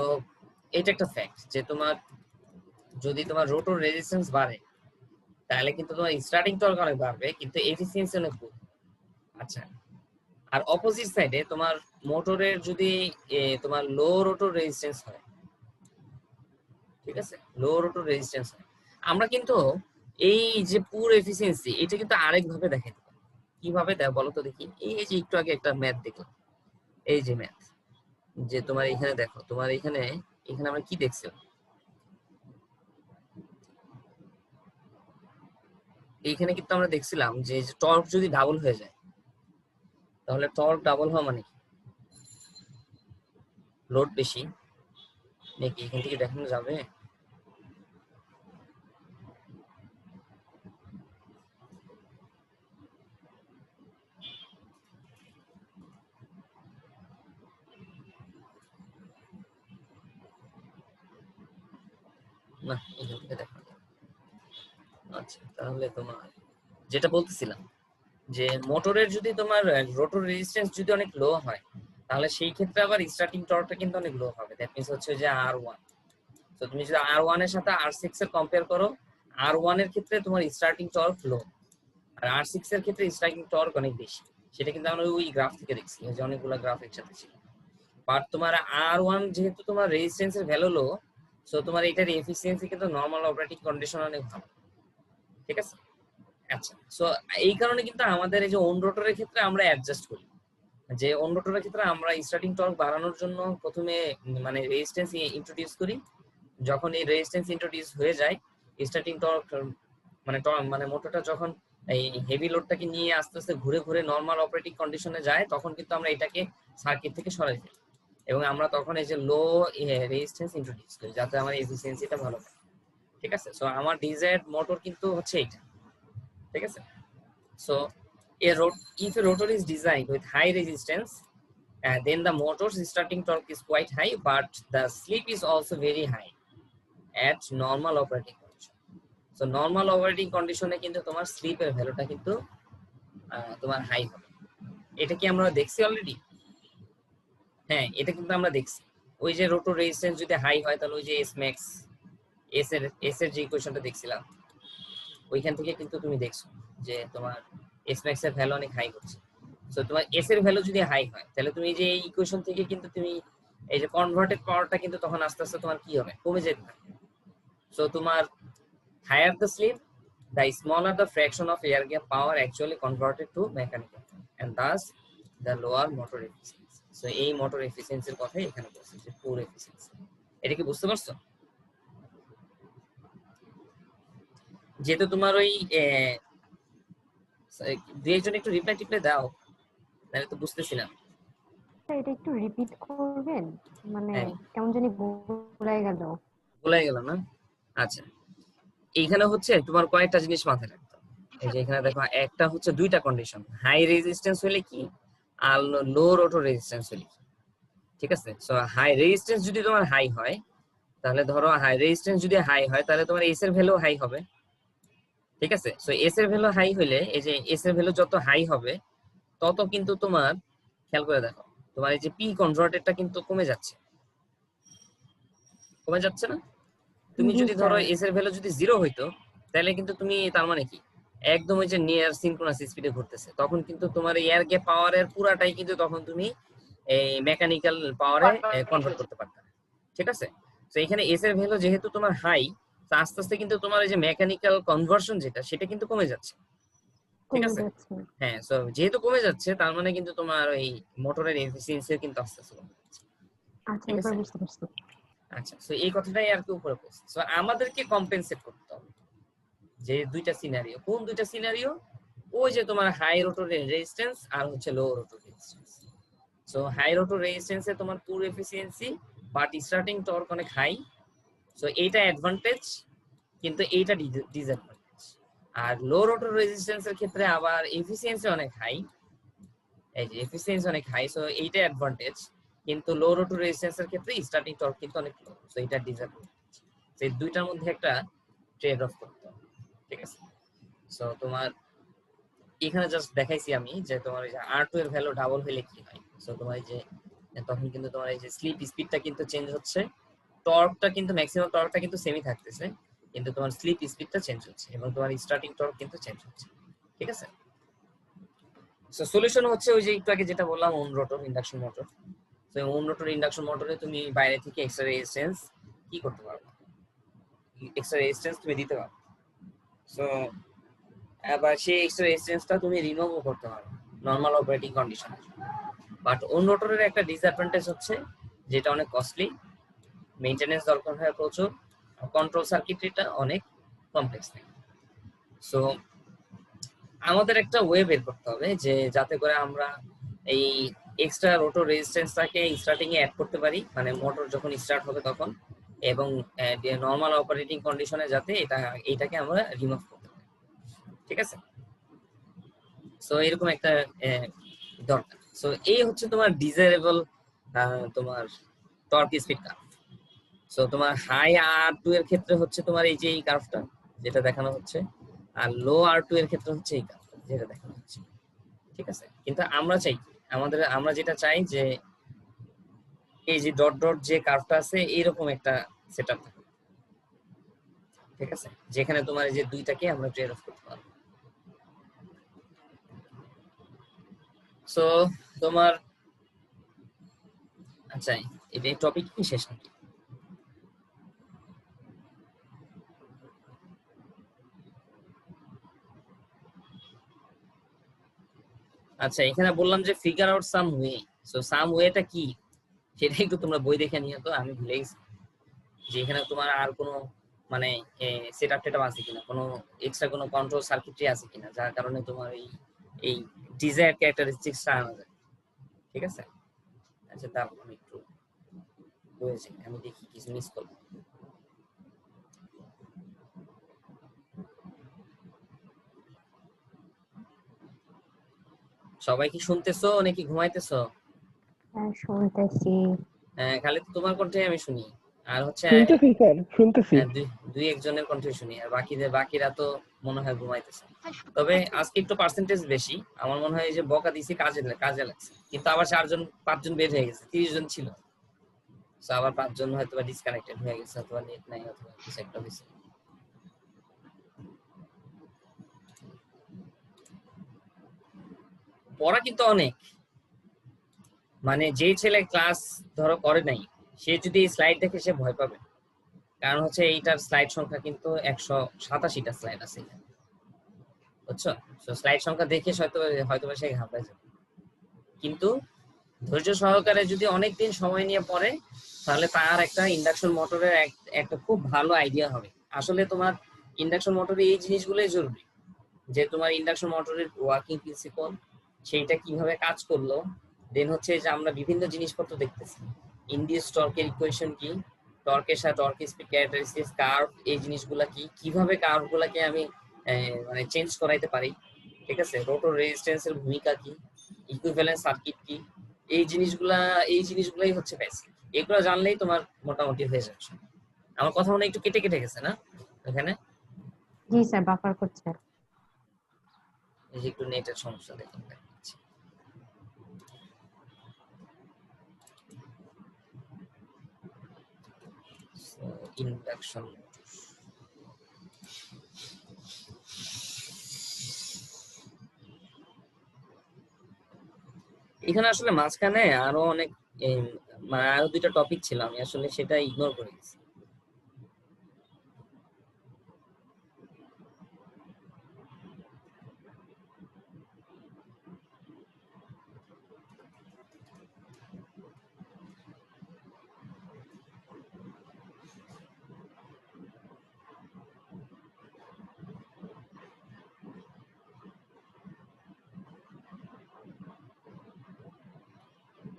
এটা একটা ফ্যাক্ট যে তোমার যদি তোমার রোটর রেজিস্ট্যান্স বাড়ে তাহলে কিন্তু তোমার স্টার্টিং টর্ক অনেক বাড়বে কিন্তু এফিসিয়েন্সি অনেক কম। আচ্ছা, আর অপোজিট সাইডে তোমার মোটরের যদি তোমার লো রোটর রেজিস্ট্যান্স হয়, ঠিক আছে, লো রোটর রেজিস্ট্যান্স হয়, আমরা কিন্তু এই যে পুর এফিসিয়েন্সি এটা কিন্তু আরেক ভাবে দেখাইতে পারি। কিভাবে দেয় বলো তো দেখি। এই যে একটু আগে একটা ম্যাথ দেখলাম, এই যে ম্যাথ যে তোমার এখানে দেখো, তোমার এখানে আমরা কি দেখছিলাম, এইখানে কিন্তু আমরা দেখছিলাম যে টর্ক যদি ডাবল হয়ে যায় তাহলে টর্ক ডাবল হওয়া মানে লোড বেশি নাকি এখান থেকে দেখানো যাবে? না, এখান থেকে দেখানো যাবে। আচ্ছা, তাহলে তোমার যেটা বলতেছিলাম যে মোটরের যদি তোমার রোটর রেজিস্ট্যান্স যদি অনেক লো হয় তাহলে সেই ক্ষেত্রে আবার স্টার্টিং টর্কটা কিন্তু অনেক লো হবে। দ্যাট মিন্স হচ্ছে যে R1। তো তুমি যদি R1 এর সাথে R6 এর কম্পেয়ার করো, R1 এর ক্ষেত্রে তোমার স্টার্টিং টর্ক লো আর R6 এর ক্ষেত্রে স্টার্টিং টর্ক অনেক বেশি। সেটা কিন্তু আমরা ওই গ্রাফ থেকে দেখছি যে অনেকগুলো গ্রাফ একসাথে ছিল। বাট তোমার R1 যেহেতু তোমার রেজিস্ট্যান্সের ভ্যালু লো, সো তোমার এটার এফিসিয়েন্সি কিন্তু নরমাল অপারেটিং কন্ডিশন অনেক ভালো, ঠিক আছে। আচ্ছা, সো এই কারণে কিন্তু আমাদের এই যে অন রোটরের ক্ষেত্রে আমরা অ্যাডজাস্ট করি যে অন রোটরের ক্ষেত্রে আমরা স্টার্টিং টর্ক বাড়ানোর জন্য প্রথমে মানে রেজিস্ট্যান্স ইন্ট্রোডিউস করি। যখন এই রেজিস্ট্যান্স ইন্ট্রোডিউস হয়ে যায় স্টার্টিং টর্ক মানে মোটরটা যখন এই হেভি লোডটাকে নিয়ে আস্তে আস্তে ঘুরে ঘুরে নরমাল অপারেটিং কন্ডিশনে যায় তখন কিন্তু আমরা এটাকে সার্কিট থেকে সরাই ফেলি এবং আমরা তখন এই যে লো রেজিস্ট্যান্স ইন্ট্রোডিউস করি যাতে আমার এফিসিয়েন্সিটা ভালো হয়, ঠিক আছে। সো আমার ডিজায়ার্ড মোটর কিন্তু হচ্ছে এটা, ঠিক আছে। So if a rotor is designed with high resistance, then the motor's starting torque is quite high, but the slip is also very high at normal operating condition. So normal operating condition এ কিন্তু তোমার স্লিপ এর ভ্যালুটা কিন্তু তোমার হাই হবে। এটা কি আমরা দেখছি অলরেডি? হ্যাঁ, এটা কিন্তু আমরা দেখছি। ওই যে রোটর রেজিস্ট্যান্স যদি হাই হয় তাহলে ওই যে S max S এর যে ইকুয়েশনটা দেখছিলাম ওইখান থেকে কিন্তু তুমি দেখছো যে তোমার S max এর ভ্যালু অনেক হাই হচ্ছে। সো তোমার S এর ভ্যালু যদি হাই হয় তাহলে তুমি যে এই ইকুয়েশন থেকে কিন্তু তুমি এই যে কনভার্টেড পাওয়ারটা কিন্তু তখন আস্তে আস্তে তোমার কি হবে, কমে যেতে থাকবে। সো তোমার higher the slip, the smaller the fraction of air gap power actually converted to mechanical and thus the lower motor efficiency. So এই মোটর এফিসিয়েন্সির কথাই এখানে বলছে যে পুর এফিসিয়েন্সি। এটা কি বুঝতে পারছো? যেহেতু তোমার ওই দুই একজন একটু রিপ্লাই টিপ্লাই দাও তাহলে তো বুঝতেছিলাম। এটা একটু রিপিট করবেন, মানে হ্যাঁ, কেমন জানি ভুলাই গেল। ভুলে গেল না? আচ্ছা, এইখানে হচ্ছে তোমার কয়েকটা জিনিস মাথায় রাখতে হবে। এই যে এখানে দেখো একটা হচ্ছে দুইটা কন্ডিশন, হাই রেজিস্ট্যান্স হলে কি আর লো রোটর রেজিস্ট্যান্স হলে কি, ঠিক আছে। সো হাই রেজিস্ট্যান্স যদি তোমার হাই হয় তাহলে ধরো হাই রেজিস্ট্যান্স যদি হাই হয় তাহলে তোমার এস এর ভ্যালু হাই হবে, ঠিক আছে। সো এস এর ভ্যালু হাই হলে এই যে এস এর ভ্যালু যত হাই হবে তত কিন্তু তোমার, খেয়াল করে দেখো, তোমার এই যে পি কনভার্টেডটা কিন্তু কমে যাচ্ছে না। তুমি জি যদি ধরো স্যার। এস এর ভ্যালু যদি 0 হইতো তাহলে কিন্তু তুমি, তার মানে কি, একদম ওই যে নিয়ার সিনক্রোনাস স্পিডে ঘুরতেছে, তখন কিন্তু তোমার এয়ার গ্যাপ পাওয়ারের পুরাটাই কিন্তু তখন তুমি এই মেকানিক্যাল পাওয়ারে কনভার্ট করতে পারতে, ঠিক আছে। তো এখানে এস এর ভ্যালু যেহেতু তোমার হাই, আস্তে আস্তে কিন্তু তোমার এই যে মেকানিক্যাল কনভার্সন যেটা সেটা কিন্তু কমে যাচ্ছে, ঠিক কমে আছে। যাচ্ছে। হ্যাঁ, সো যেহেতু কমে যাচ্ছে তার মানে কিন্তু তোমার ওই মোটরের এফিসিয়েন্সি কিন্তু আস্তে আস্তে কমে যাচ্ছে, আচ্ছা, ঠিক এবার আছে। বুঝতে পারছি। আচ্ছা, সো এই কথাটাই আর কি উপরে বলছি। সো আমাদেরকে কম্পেনসেট করতে হবে যে দুইটা সিনারিও, কোন দুইটা সিনারিও, ওই যে তোমার হাই রোটর রেজিস্ট্যান্স আর হচ্ছে low rotor resistance. So high rotor রেজিস্ট্যান্সে তোমার poor efficiency but starting torque অনেক হাই, সো এইটা অ্যাডভান্টেজ, কিন্তু এইটা ডিসঅ্যাডভান্টেজ। আর লো রোটর রেজিস্ট্যান্সের ক্ষেত্রে আবার এফিসিয়েন্সি অনেক হাই, এই যে এফিসিয়েন্সি অনেক হাই, সো এইটা অ্যাডভান্টেজ, কিন্তু লো রোটর রেজিস্ট্যান্সের ক্ষেত্রে স্টার্টিং টর্ক কিন্তু অনেক লো, সো এটা ডিসঅ্যাডভান্টেজ। এই দুইটার মধ্যে একটা ট্রেড অফ করতে হবে, ঠিক আছে। সো তোমার এখানে জাস্ট দেখাইছি আমি যে তোমার এই যে R2 এর ভ্যালু ডাবল হলে কি হয়। সো তোমার এই যে তখন কিন্তু তোমার এই যে স্লিপ স্পিডটা কিন্তু চেঞ্জ হচ্ছে, টর্কটা কিন্তু ম্যাক্সিমাম টর্কটা কিন্তু সেমই থাকতেছে, কিন্তু তোমার স্লিপ স্পিডটা চেঞ্জ হচ্ছে এবং তোমার স্টার্টিং টর্ক কিন্তু চেঞ্জ হচ্ছে, ঠিক আছে। সো সলিউশন হচ্ছে ওই যে একটু আগে যেটা বললাম, ওন রোটর ইন্ডাকশন মোটর। তো ওন রোটর ইন্ডাকশন মোটরে তুমি বাইরে থেকে এক্সট্রা রেজিস্ট্যান্স কি করতে পারবে, এক্সট্রা রেজিস্ট্যান্স তুমি দিতে পারবে। সো আবার সেই এক্সট্রা রেজিস্ট্যান্সটা তুমি রিমুভও করতে পারো নরমাল অপারেটিং কন্ডিশনে। বাট ওন রোটরের একটা ডিসঅ্যাডভান্টেজ হচ্ছে যেটা অনেক কস্টলি, মেইনটেনেন্স দরকার হয় প্রচুর, কন্ট্রোল সার্কিটরিটা অনেক কমপ্লেক্স থাকে। সো আমাদের একটা ওয়ে বের করতে হবে যে যাতে করে আমরা এই এক্সট্রা রোটর রেজিস্ট্যান্সটাকে স্টার্টিং এ অ্যাড করতে পারি, মানে মোটর যখন স্টার্ট হবে তখন, এবং নরমাল অপারেটিং কন্ডিশনে যাতে এটাকে আমরা রিমুভ করতে পারি, ঠিক আছে। সো এরকম একটা দরকার। সো এই হচ্ছে তোমার ডিজায়ারেবল তোমার টর্ক স্পিড কার্ভ। সো তোমার হাই R2 এর ক্ষেত্রে হচ্ছে তোমার এই যে এই কার্ভটা যেটা দেখানো হচ্ছে, আর লো R2 এর ক্ষেত্রে হচ্ছে এই কার্ভটা যেটা দেখানো হচ্ছে, ঠিক আছে। কিন্তু আমরা চাই, আমরা যেটা চাই যে এই যে ডট ডট যে কার্ভটা আছে এইরকম একটা সেটআপ থাকে, ঠিক আছে, যেখানে তোমার এই যে দুইটাকে আমরা ট্রেড অফ করতে পারবো। সো তোমার, আচ্ছা, এটা টপিক কি শেষ নাকি? আচ্ছা, এখানে বললাম যে figure out some way. So some ওয়েটা কি সেটা একটু তোমরা বই দেখে নিও, তো আমি ভুলে গেছি যে এখানে তোমার আর কোনো মানে সেটআপ টেটআপ আছে কিনা, কোনো এক্সট্রা কোনো কন্ট্রোল সার্কিটরি আছে কিনা যার কারণে তোমার এই ডিজায়ার ক্যারেক্টারিস্টিক্সটা আনা যায়, ঠিক আছে। আচ্ছা, তারপর আমি একটু বলেছি, আমি দেখি কিছু মিস করবো। সবাই কি শুনতেছো নাকি ঘুমাইতেছো? হ্যাঁ, শুনতেছি। খালি তো তোমার কণ্ঠে আমি শুনি, আর হচ্ছে শুনতেছি স্যার, শুনতেছি। দুই একজনের কণ্ঠে শুনি, আর বাকিরা তো মনে হয় ঘুমাইতেছে। তবে আজকে একটু পার্সেন্টেজ বেশি, আমার মনে হয় যে বকা দিছি কাজে লাগছে, কিন্তু আবার 5 জন বের হয়ে গেছে, 30 জন ছিল। তো আবার 5 জন হয়তো ডিসকানেক্টেড হয়ে গেছে, অথবা নেট নাই, অথবা কিছু একটা হয়েছে। পড়া কিন্তু অনেক, মানে যে ছেলে ক্লাস ধরো করে নাই সে যদি স্লাইড দেখে সে ভয় পাবে, কারণ হচ্ছে এইটার স্লাইড সংখ্যা কিন্তু 187টা স্লাইড আছে এখানে, বুঝছো। তো স্লাইড সংখ্যা দেখে হয়তো সে ঘাবড়ে যাবে, কিন্তু ধৈর্য সহকারে যদি অনেকদিন সময় নিয়ে পড়ে তাহলে তার একটা ইন্ডাকশন মোটরের একটা খুব ভালো আইডিয়া হবে। আসলে তোমার ইন্ডাকশন মোটরে এই জিনিসগুলোই জরুরি, যে তোমার ইন্ডাকশন মোটরের ওয়ার্কিং প্রিন্সিপল, সেইটা কিভাবে কাজ করলো, দেন হচ্ছে যে আমরা বিভিন্ন জিনিসপত্র দেখতেছি, ইন্ডিউস টর্কের ইকুয়েশন কি, টর্কের সাথে টর্ক স্পিড ক্যারেক্টারিস্টিক্স কার্ভ, এই জিনিসগুলা কি, কিভাবে কার্ভগুলোকে আমি মানে চেঞ্জ করাইতে পারি, ঠিক আছে, রোটর রেজিস্ট্যান্সের ভূমিকা কি, ইকুইভ্যালেন্স সার্কিট কি, এই জিনিসগুলাই হচ্ছে বেসিক। এগুলো জানলেই তোমার মোটামুটি হয়ে যাচ্ছে। আমার কথা মনে হয় একটু কেটে কেটে গেছে না এখানে? জি স্যার, বাফার করছে। এই যে একটু নেটের সমস্যা দেখুন দেখাচ্ছি। ইন্ডাকশন এখানে আসলে মাঝখানে আরো অনেক মানে আরো দুইটা টপিক ছিল, আমি আসলে সেটা ইগনোর করে গেছি।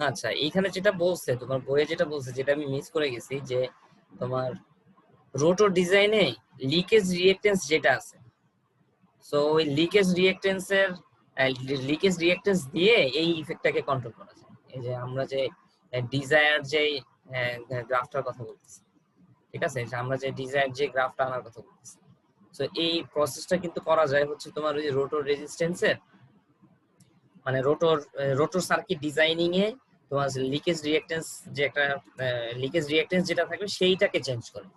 আচ্ছা, এইখানে যেটা বলছে তোমার বইয়ে, যেটা বলছে, যেটা আমি মিস করে গেছি, যে তোমার রোটর ডিজাইনে লিকেজ রিঅ্যাকটেন্স যেটা আছে, সো ওই লিকেজ রিঅ্যাকটেন্স দিয়ে এই ইফেক্টটাকে কন্ট্রোল করা যায়। এই যে আমরা যে ডিজায়ার যে গ্রাফটার কথা বলতেছি, ঠিক আছে, যে আমরা যে ডিজায়ার যে গ্রাফটা আনার কথা বলতেছি, সো এই প্রসেসটা কিন্তু করা যায় হচ্ছে তোমার ওই রোটর রেজিস্ট্যান্সের, মানে রোটর সার্কিট ডিজাইনিং এ তোমার লিকেজ রিঅ্যাকটেন্স, যে একটা লিকেজ রিঅ্যাকটেন্স যেটা থাকবে সেইটাকে চেঞ্জ করে,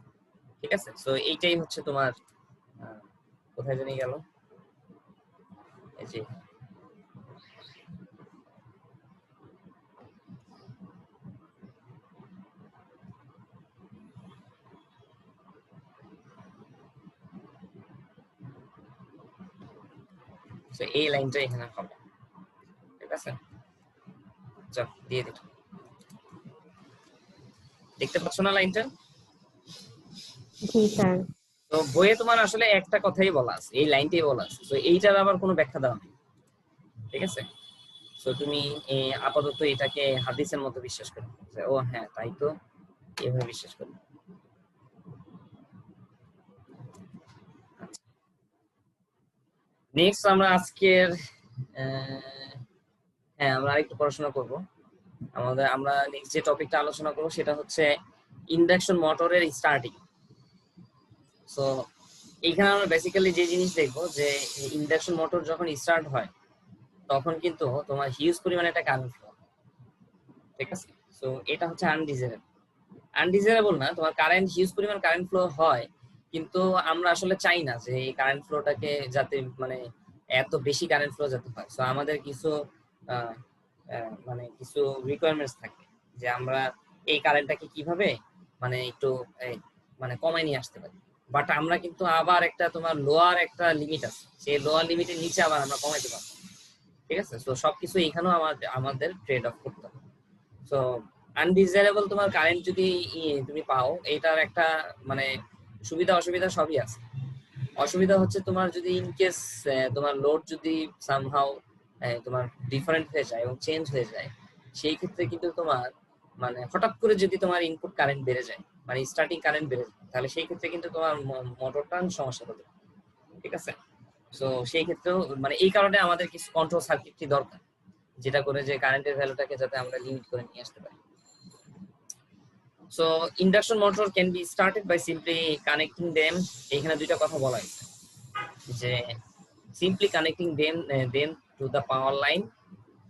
ঠিক আছে। সো এইটাই হচ্ছে তোমার কোথায় জানি গেল, এই যে সো এই লাইনটা এখানে হবে, ঠিক আছে। চল দিয়ে দিই, দেখতে পাচ্ছ না লাইনটা? জি স্যার। তো বইয়ে তোমার আসলে একটা কথাই বলা আছে, এই লাইনটাই বলা আছে, তো এইটার আবার কোনো ব্যাখ্যা দেওয়া নেই, ঠিক আছে। তো তুমি আপাতত এটাকে হাদিসের মতো বিশ্বাস করো, ও হ্যাঁ তাই তো, এভাবে বিশ্বাস করো। নেক্সট আমরা আজকের হ্যাঁ আমরা আরেকটু পড়াশোনা করব। আমরা নেক্সট যে টপিকটা আলোচনা করব সেটা হচ্ছে ইন্ডাকশন মোটরের স্টার্টিং। সো এইখানে আমরা বেসিক্যালি যে জিনিস দেখবো, যে ইন্ডাকশন মোটর যখন স্টার্ট হয় তখন কিন্তু তোমার হিউজ পরিমাণে একটা কারেন্ট ফ্লো, ঠিক আছে। সো এটা হচ্ছে আনডিজারেবল না, তোমার কারেন্ট হিউজ পরিমাণ কারেন্ট ফ্লো হয়, কিন্তু আমরা আসলে চাই না যে এই কারেন্ট ফ্লোটাকে যাতে মানে এত বেশি কারেন্ট ফ্লো যাতে হয়। সো আমাদের কিছু মানে কিছু রিকোয়ারমেন্টস থাকে, যে আমরা এই কারেন্টটাকে কিভাবে মানে একটু মানে কমায় নিয়ে আসতে পারি, বাট আমরা কিন্তু আবার একটা তোমার লোয়ার একটা লিমিট আছে, সেই লোয়ার লিমিটের নিচে আবার আমরা কমাইতে পারবো, ঠিক আছে। তো সবকিছু এখানেও আমাদের ট্রেড অফ করতে হবে। সো আনডিজারেবল তোমার কারেন্ট যদি তুমি পাও, এটার একটা মানে সুবিধা অসুবিধা সবই আছে। অসুবিধা হচ্ছে তোমার যদি ইন কেস তোমার লোড যদি সামহাউ তোমার ডিফারেন্ট হয়ে যায় এবং চেঞ্জ হয়ে যায়, সেই ক্ষেত্রে কিন্তু তোমার মানে হঠাৎ করে যদি তোমার ইনপুট কারেন্ট বেড়ে যায়, মানে স্টার্টিং কারেন্ট বেড়ে যায়, তাহলে সেই ক্ষেত্রে কিন্তু তোমার মোটরটা সমস্যা হতে পারে, ঠিক আছে। সো সেই ক্ষেত্রেও মানে এই কারণে আমাদের কিছু কন্ট্রোল সার্কিটটি দরকার, যেটা করে যে কারেন্টের ভ্যালুটাকে যাতে আমরা লিমিট করে নিয়ে আসতে পারি। So induction motor can be started by simply connecting them. এখানে দুইটা কথা বলা হয়েছে, যে simply connecting them to the power line.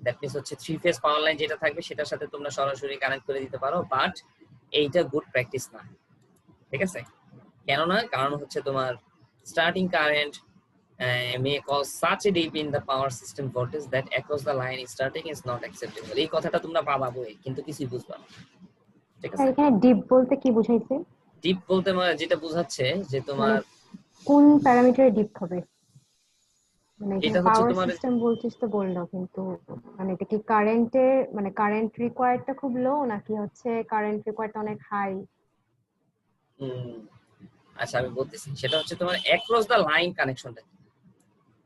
That means হচ্ছে 3 phase power line যেটা থাকবে সেটার সাথে তোমরা সরাসরি কানেক্ট করে দিতে পারো, বাট এইটা গুড প্র্যাকটিস না, ঠিক আছে। কেন না? কারণ হচ্ছে তোমার starting current may cause such a dip in the power system voltage that across the line starting is not acceptable. এই কথাটা তোমরা পাবা বই, কিন্তু কিছুই বুঝবা না, ঠিক আছে। এখানে ডিপ বলতে কি বুঝাইছে? ডিপ বলতে যেটা বোঝাচ্ছে যে মানে তোমার কোন প্যারামিটারে ডিপ হবে? মানে এটা এখানে হচ্ছে পাওয়ার তোমার সিস্টেম বলছিস তো বললো, কিন্তু মানে এটা কি কারেন্টের মানে কারেন্ট রিকোয়ার্ডটা খুব লো, নাকি হচ্ছে কারেন্ট রিকোয়ার্ডটা অনেক হাই? আচ্ছা আমি বলতেছি, সেটা হচ্ছে তোমার অ্যাক্রস দা লাইন কানেকশনটা।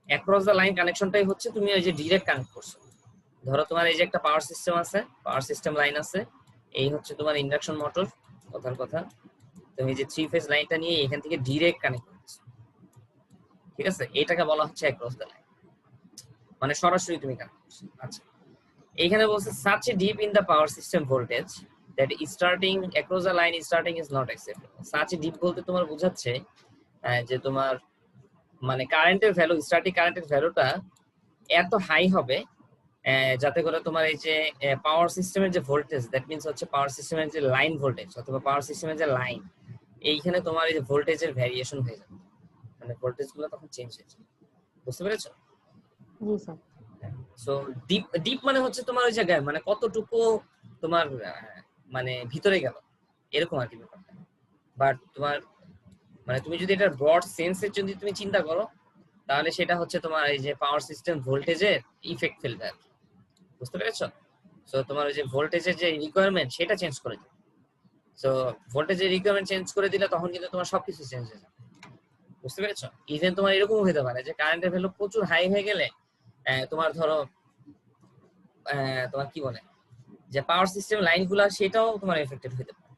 অ্যাক্রস দা লাইন কানেকশনটাই হচ্ছে তুমি ওই যে ডিরেক্ট কানেক্ট করছো। ধরো তোমার এই যে একটা পাওয়ার সিস্টেম আছে, পাওয়ার সিস্টেম লাইন আছে, এই হচ্ছে তোমার ইন্ডাকশন মোটর, কথার কথা তুমি যে 3 ফেজ লাইনটা নিয়ে এখান থেকে ডিরেক্ট কানেক্ট করছো, ঠিক আছে। এটাকে বলা হচ্ছে অ্যাক্রস দা লাইন, মানে সরাসরি তুমি কানেক্ট করছো। আচ্ছা, এইখানে বলছে such a dip in the power system voltage that starting across the line starting is not acceptable. such deep বলতে তোমার বোঝাচ্ছে যে তোমার মানে কারেন্টের ভ্যালু, স্টার্টিং কারেন্টের ভ্যালুটা এত হাই হবে যাতে করে তোমার এই যে পাওয়ার সিস্টেমের যে ভোল্টেজ, দ্যাট মিন্স হচ্ছে পাওয়ার সিস্টেমের যে লাইন ভোল্টেজ অথবা পাওয়ার সিস্টেমের যে লাইন, এইখানে তোমার এই যে ভোল্টেজের ভ্যারিয়েশন হয়ে যাবে, মানে ভোল্টেজ গুলো তখন চেঞ্জ হয়ে যাবে। বুঝতে পেরেছো? জি স্যার। সো ডিপ ডিপ মানে হচ্ছে তোমার ওই জায়গায় মানে কতটুকু তোমার মানে ভিতরে গেল এরকম আর কি ব্যাপারটা। বাট তোমার মানে তুমি যদি এটা ব্রড সেন্সের যদি তুমি চিন্তা করো তাহলে সেটা হচ্ছে তোমার এই যে পাওয়ার সিস্টেম ভোল্টেজের ইফেক্ট ফেলবে আর কি। বুঝতে পেরেছো? সো তোমার ওই যে ভোল্টেজের যে রিকোয়ারমেন্ট সেটা চেঞ্জ করে দিবে। সো ভোল্টেজের রিকোয়ারমেন্ট চেঞ্জ করে দিলে তখন কিন্তু তোমার সবকিছু চেঞ্জ হয়ে যাবে। বুঝতে পেরেছো? ইভেন তোমার এরকম হতে পারে যে কারেন্টের ভ্যালু প্রচুর হাই হয়ে গেলে তোমার ধরো তোমার কি বলে যে পাওয়ার সিস্টেম লাইনগুলো সেটাও তোমার এফেক্টেড হতে পারে।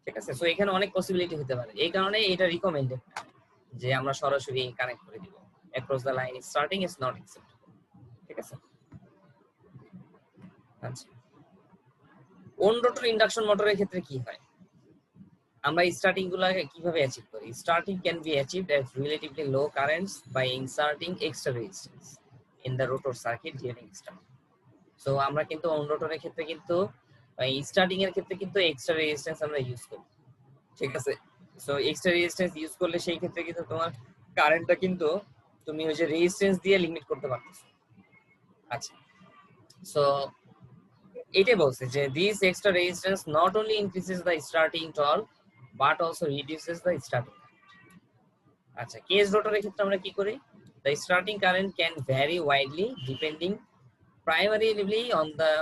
ঠিক আছে? সো এখানে অনেক পসিবিলিটি হতে পারে, এই কারণে এটা রিকমেন্ডেড যে আমরা সরাসরি কানেক্ট করে দিব across the line starting is not acceptable. ঠিক আছে? আচ্ছা, অন রোটর ইন্ডাকশন মোটরের ক্ষেত্রে কি হয়, আমরা স্টার্টিং গুলাকে কিভাবে অ্যাচিভ করি? Starting can be achieved at relatively low currents by inserting extra resistance in the rotor circuit during start. So আমরা কিন্তু অন রোটরের ক্ষেত্রে কিন্তু স্টার্টিং এর ক্ষেত্রে কিন্তু এক্সট্রা রেজিস্ট্যান্স আমরা ইউজ করি। ঠিক আছে? সো এক্সট্রা রেজিস্ট্যান্স ইউজ করলে সেই ক্ষেত্রে কিন্তু তোমার কারেন্টটা কিন্তু তুমি ওই যে রেজিস্ট্যান্স দিয়ে লিমিট করতে পারতেছো। আচ্ছা, সো এটাই বলছে যে this extra resistance not only increases the starting torque but also reduces the starting. আচ্ছা, কেজ রোটরের ক্ষেত্রে আমরা কি করি? The starting current can vary widely depending primarily on the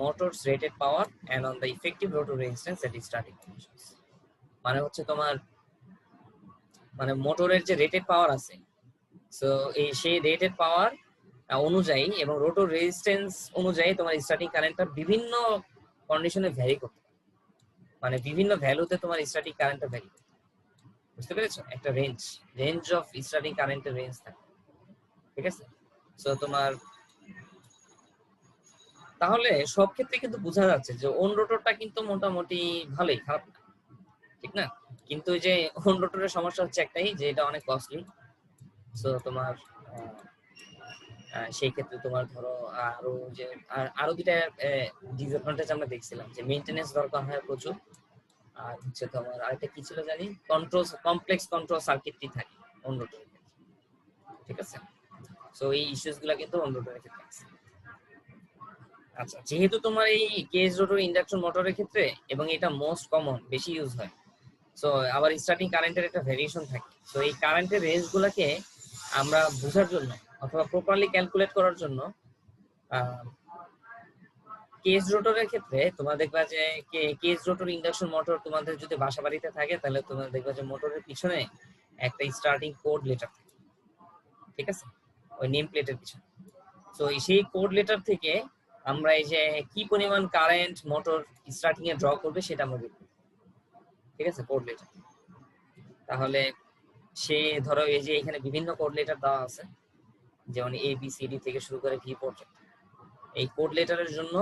motor's rated power and on the effective rotor resistance at starting conditions. মানে হচ্ছে তোমার মানে মোটরের যে রেটেড পাওয়ার আছে, সো এই সেই রেটেড পাওয়ার অনুযায়ী এবং রোটর রেজিস্ট্যান্স অনুযায়ী তোমার স্টার্টিং কারেন্টটা বিভিন্ন কন্ডিশনে ভ্যারি করতে পারে, মানে বিভিন্ন ভ্যালুতে তোমার স্টার্টিং কারেন্টটা ভ্যারি করতে পারে। বুঝতে পেরেছো? একটা রেঞ্জ অফ স্টার্টিং কারেন্টের রেঞ্জ থাকে। ঠিক আছে? সো তোমার তাহলে সব ক্ষেত্রে কিন্তু বোঝা যাচ্ছে যে অন রোটরটা কিন্তু মোটামুটি ভালোই, খারাপ না, ঠিক না? কিন্তু ওই যে অন রোটরের সমস্যা হচ্ছে একটাই যে এটা অনেক কস্টলি। সো তোমার সেই ক্ষেত্রে তোমার ধরো আরো দুইটা ডিসঅ্যাডভান্টেজ আমরা দেখছিলাম যে মেইনটেনেন্স দরকার হয় প্রচুর, আর হচ্ছে তোমার আরেকটা কি ছিল জানি, কমপ্লেক্স কন্ট্রোল সার্কিটটি থাকে অন রোটরের ক্ষেত্রে। ঠিক আছে? সো এই ইস্যুস গুলা কিন্তু অন রোটরের ক্ষেত্রে আছে। আচ্ছা, যেহেতু তোমার এই কেজ রোটর ইন্ডাকশন মোটরের ক্ষেত্রে এবং এটা মোস্ট কমন, বেশি ইউজ হয়, সো আবার স্টার্টিং কারেন্টের একটা ভেরিয়েশন থাকে। সো এই কারেন্টের রেঞ্জ গুলাকে আমরা বোঝার জন্য অথবা প্রপারলি ক্যালকুলেট করার জন্য কেজ রোটরের ক্ষেত্রে তোমরা দেখবা যে কেজ রোটর ইন্ডাকশন মোটর তোমাদের যদি বাসা বাড়িতে থাকে তাহলে তোমরা দেখবা যে মোটরের পিছনে একটা স্টার্টিং কোড লেটার থাকে। ঠিক আছে? ওই নেম প্লেটের পিছনে। সো সেই কোড লেটার থেকে আমরা এই যে কি পরিমাণ কারেন্ট মোটর স্টার্টিং এ ড্র করবে সেটা আমরা দেখব। ঠিক আছে? Code letter. তাহলে সে ধরো এই যে এখানে বিভিন্ন কোড লেটার দেওয়া আছে, যেমন এ বি সি ডি থেকে শুরু করে ভি পর্যন্ত। এই কোড লেটারের জন্য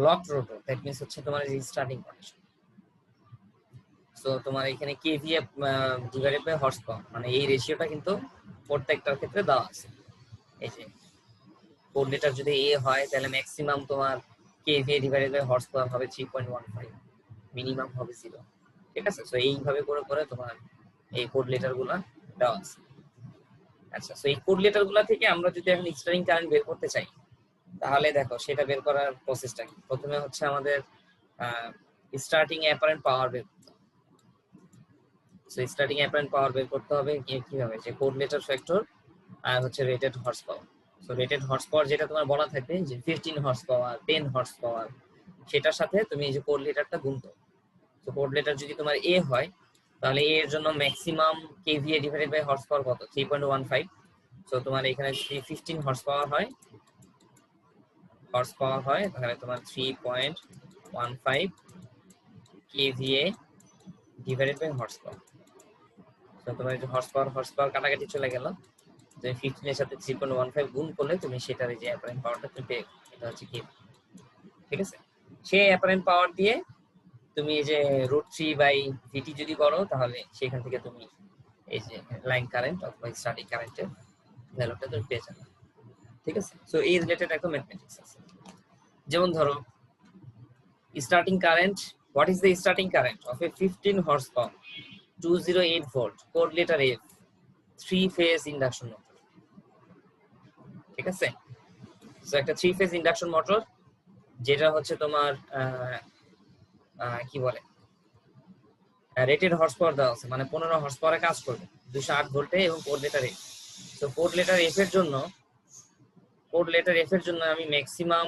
লক রোটর, দ্যাট মিন্স হচ্ছে তোমার এই স্টার্টিং কন্ডিশন। সো তোমার এখানে KVA divided by horsepower, মানে এই রেশিওটা কিন্তু প্রত্যেকটার ক্ষেত্রে দেওয়া আছে। এই যে কোড লেটার যদি এ হয় তাহলে ম্যাক্সিমাম তোমার KVA divided by horsepower হবে 3.15, মিনিমাম হবে 0। ঠিক আছে? সো এইভাবে করে করে তোমার এই কোড লেটার গুলা দেওয়া আছে। আচ্ছা, সো এই কোড লেটার গুলা থেকে আমরা যদি এখন স্টার্টিং কারেন্ট বের করতে চাই তাহলে দেখো সেটা বের করার প্রসেসটা কি। প্রথমে হচ্ছে আমাদের স্টার্টিং অ্যাপারেন্ট পাওয়ার বের করতে হবে। সো স্টার্টিং অ্যাপারেন্ট পাওয়ার বের করতে হবে কিভাবে, যে কোড লেটার ফ্যাক্টর আর হচ্ছে rated horse power. So rated horse power যেটা তোমার বলা থাকবে যে 15 হর্স পাওয়ার, 10 হর্স পাওয়ার, সেটার সাথে তুমি এই যে কোড লেটারটা গুনতো। তো কোড লেটার যদি তোমার এ হয় তাহলে এ এর জন্য maximum KVA divided by horsepower কত? 3.15। সো তোমার এখানে যদি 15 হর্স পাওয়ার হয় তাহলে তোমার 3.15 KVA divided by horsepower. তো তোমার যে হর্স পাওয়ার কাটাকাটি চলে গেল, তুমি 15 এর সাথে 3.15 গুণ করলে তুমি সেটার যে অ্যাপারেন্ট পাওয়ারটা তুমি পেয়ে, এটা হচ্ছে কি। ঠিক আছে? সেই অ্যাপারেন্ট পাওয়ার দিয়ে তুমি এই যে √3/VT যদি করো তাহলে সেখান থেকে তুমি এই যে লাইন কারেন্ট অথবা স্ট্যাটিক কারেন্টের ভ্যালুটা তুমি পেয়ে যাবে। ঠিক আছে, সো এই রিলেটেড একটা ম্যাথমেটিক্স আছে। যেমন ধরো starting current, what is the starting current of a 15 horsepower 208 volt code letter F 3-phase induction motor? ঠিক আছে, সো একটা 3-phase ইন্ডাকশন মোটর যেটা হচ্ছে তোমার কি বলে রেটেড হর্স পাওয়ার দেওয়া আছে, মানে 15 হর্স পাওয়ারে কাজ করবে 208 ভোল্টে এবং কোড লেটার F। তো কোড লেটার F এর জন্য আমি ম্যাক্সিমাম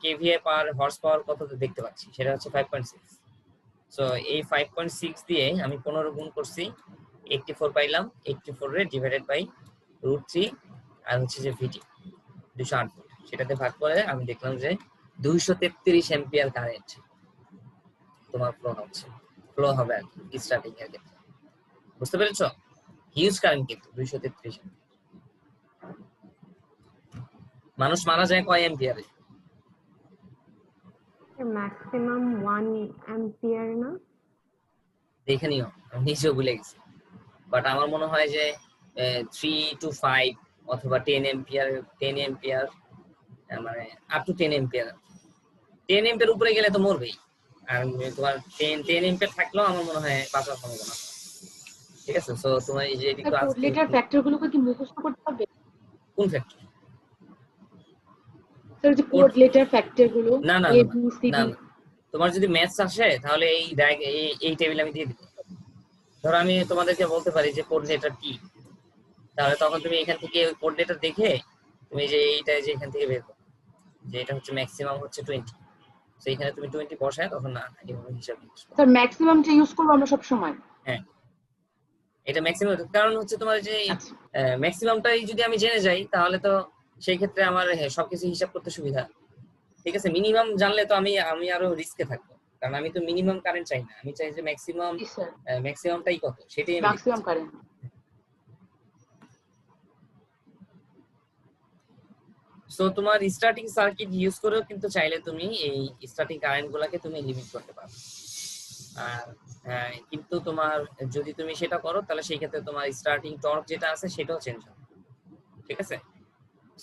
কেভিএ পার হর্স পাওয়ার কত দেখতে পাচ্ছি, সেটা হচ্ছে 5.6। সো এই 5.6 দিয়ে আমি 15 গুণ করছি, 84 পাইলাম। 84 রে ডিভাইডেড বাই √3 আর হচ্ছে যে ভিটি 208 ভোল্ট, সেটাতে ভাগ করে আমি দেখলাম যে 233 অ্যাম্পিয়ার কারেন্ট তোমার ফ্লো হবে আর কি স্টার্টিং এর ক্ষেত্রে। বুঝতে পেরেছো? হিউজ কারেন্ট কিন্তু 233 অ্যাম্পিয়ার। মানুষ মারা যায় কয় অ্যাম্পিয়ারে? ম্যাক্সিমাম 1 অ্যাম্পিয়ার না? দেখে নিও, আমি নিজেও ভুলে গেছি, বাট আমার মনে হয় যে 3 to 5 অথবা 10 অ্যাম্পিয়ার মানে আপ টু 10 অ্যাম্পিয়ার। 10 অ্যাম্পিয়ার উপরে গেলে তো মরবেই, আর তোমার 10 অ্যাম্পিয়ার থাকলেও আমার মনে হয় বাঁচার সম্ভাবনা। ঠিক আছে, সো তোমার এই যে এদিকে কোড লেটার ফ্যাক্টরগুলোকে কি মুখস্থ করতে হবে? কোন ফ্যাক্টর? স্যার যে কোড লেটার ফ্যাক্টরগুলো না না এ না বি সি না ডি। না। তোমার যদি ম্যাথস আসে তাহলে এই টেবিল আমি দিয়ে দিব। ধরো আমি তোমাদেরকে বলতে পারি যে কোড লেটার কি, তাহলে তখন তুমি এখান থেকে ওই কোড লেটার দেখে তুমি যে এইটা যে এখান থেকে বের করো যে এটা হচ্ছে ম্যাক্সিমাম হচ্ছে 20, সো এখানে তুমি 20 বসায় তখন না এইভাবে হিসাব নিচ্ছ। স্যার ম্যাক্সিমামটা ইউজ করব আমরা সব সময়। হ্যাঁ, এটা ম্যাক্সিমাম, কারণ হচ্ছে তোমার যে আচ্ছা ম্যাক্সিমামটাই যদি আমি জেনে যাই তাহলে তো সেই ক্ষেত্রে আমার সবকিছু হিসাব করতে সুবিধা। ঠিক আছে, মিনিমাম জানলে তো আমি আরো রিস্কে থাকবো, কারণ আমি তো মিনিমাম কারেন্ট চাই না, আমি চাই যে জি স্যার, ম্যাক্সিমামটাই কত সেটাই আমি দেখতে ম্যাক্সিমাম চাই। কারেন্ট। সো তোমার স্টার্টিং সার্কিট ইউজ করেও কিন্তু চাইলে তুমি এই স্টার্টিং কারেন্ট গুলাকে তুমি লিমিট করতে পারো। আর কিন্তু তোমার যদি তুমি সেটা করো তাহলে সেই ক্ষেত্রে তোমার স্টার্টিং টর্ক যেটা আছে সেটাও চেঞ্জ হবে। ঠিক আছে,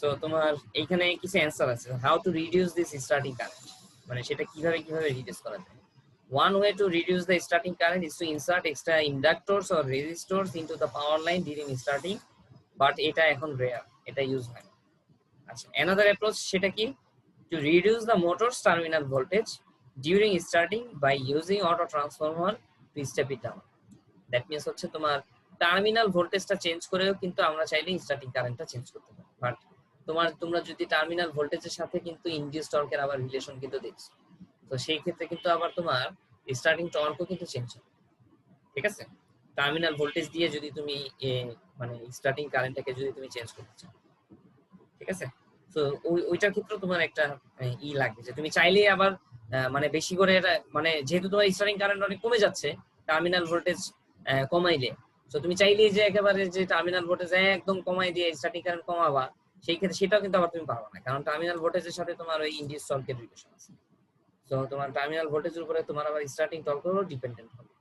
সো তোমার এইখানে কিছু অ্যান্সার আছে, how to reduce this starting current, মানে সেটা কিভাবে রিডিউস করা যায়। One way to reduce the starting current is to insert extra inductors or resistors into the power line during starting, but এটা এখন rare, এটা ইউজ হয়। আচ্ছা, another approach সেটা কি, to reduce the motor's terminal voltage during starting by using auto transformer to step it down. That means হচ্ছে তোমার টার্মিনাল ভোল্টেজটা চেঞ্জ করেও কিন্তু আমরা চাইলে স্টার্টিং কারেন্টটা চেঞ্জ করতে পারি, বাট তোমরা যদি টার্মিনাল ভোল্টেজের সাথে কিন্তু ইনডিউসড টর্কের আবার রিলেশন কিন্তু দেখছো, তো সেই ক্ষেত্রে কিন্তু আবার তোমার স্টার্টিং টর্কও কিন্তু চেঞ্জ হবে। ঠিক আছে, টার্মিনাল ভোল্টেজ দিয়ে যদি তুমি মানে স্টার্টিং কারেন্টটাকে যদি তুমি চেঞ্জ করতে চাও, ঠিক আছে, তো ওইটার ক্ষেত্রে তোমার একটা লাগবে যে তুমি চাইলে আবার মানে বেশি করে এটা, মানে যেহেতু তোমার স্টার্টিং কারেন্ট অনেক কমে যাচ্ছে টার্মিনাল ভোল্টেজ কমাইলে, তো তুমি চাইলেই যে একেবারে যে টার্মিনাল ভোল্টেজ একদম কমাই দিয়ে স্টার্টিং কারেন্ট কমাবা, সেই ক্ষেত্রে সেটাও কিন্তু আবার তুমি পারবে না, কারণ টার্মিনাল ভোল্টেজের সাথে তোমার ওই ইনডিউস টর্কের রিলেশন আছে। সো তোমার টার্মিনাল ভোল্টেজের উপরে তোমার আবার স্টার্টিং টর্কও ডিপেন্ডেন্ট হবে।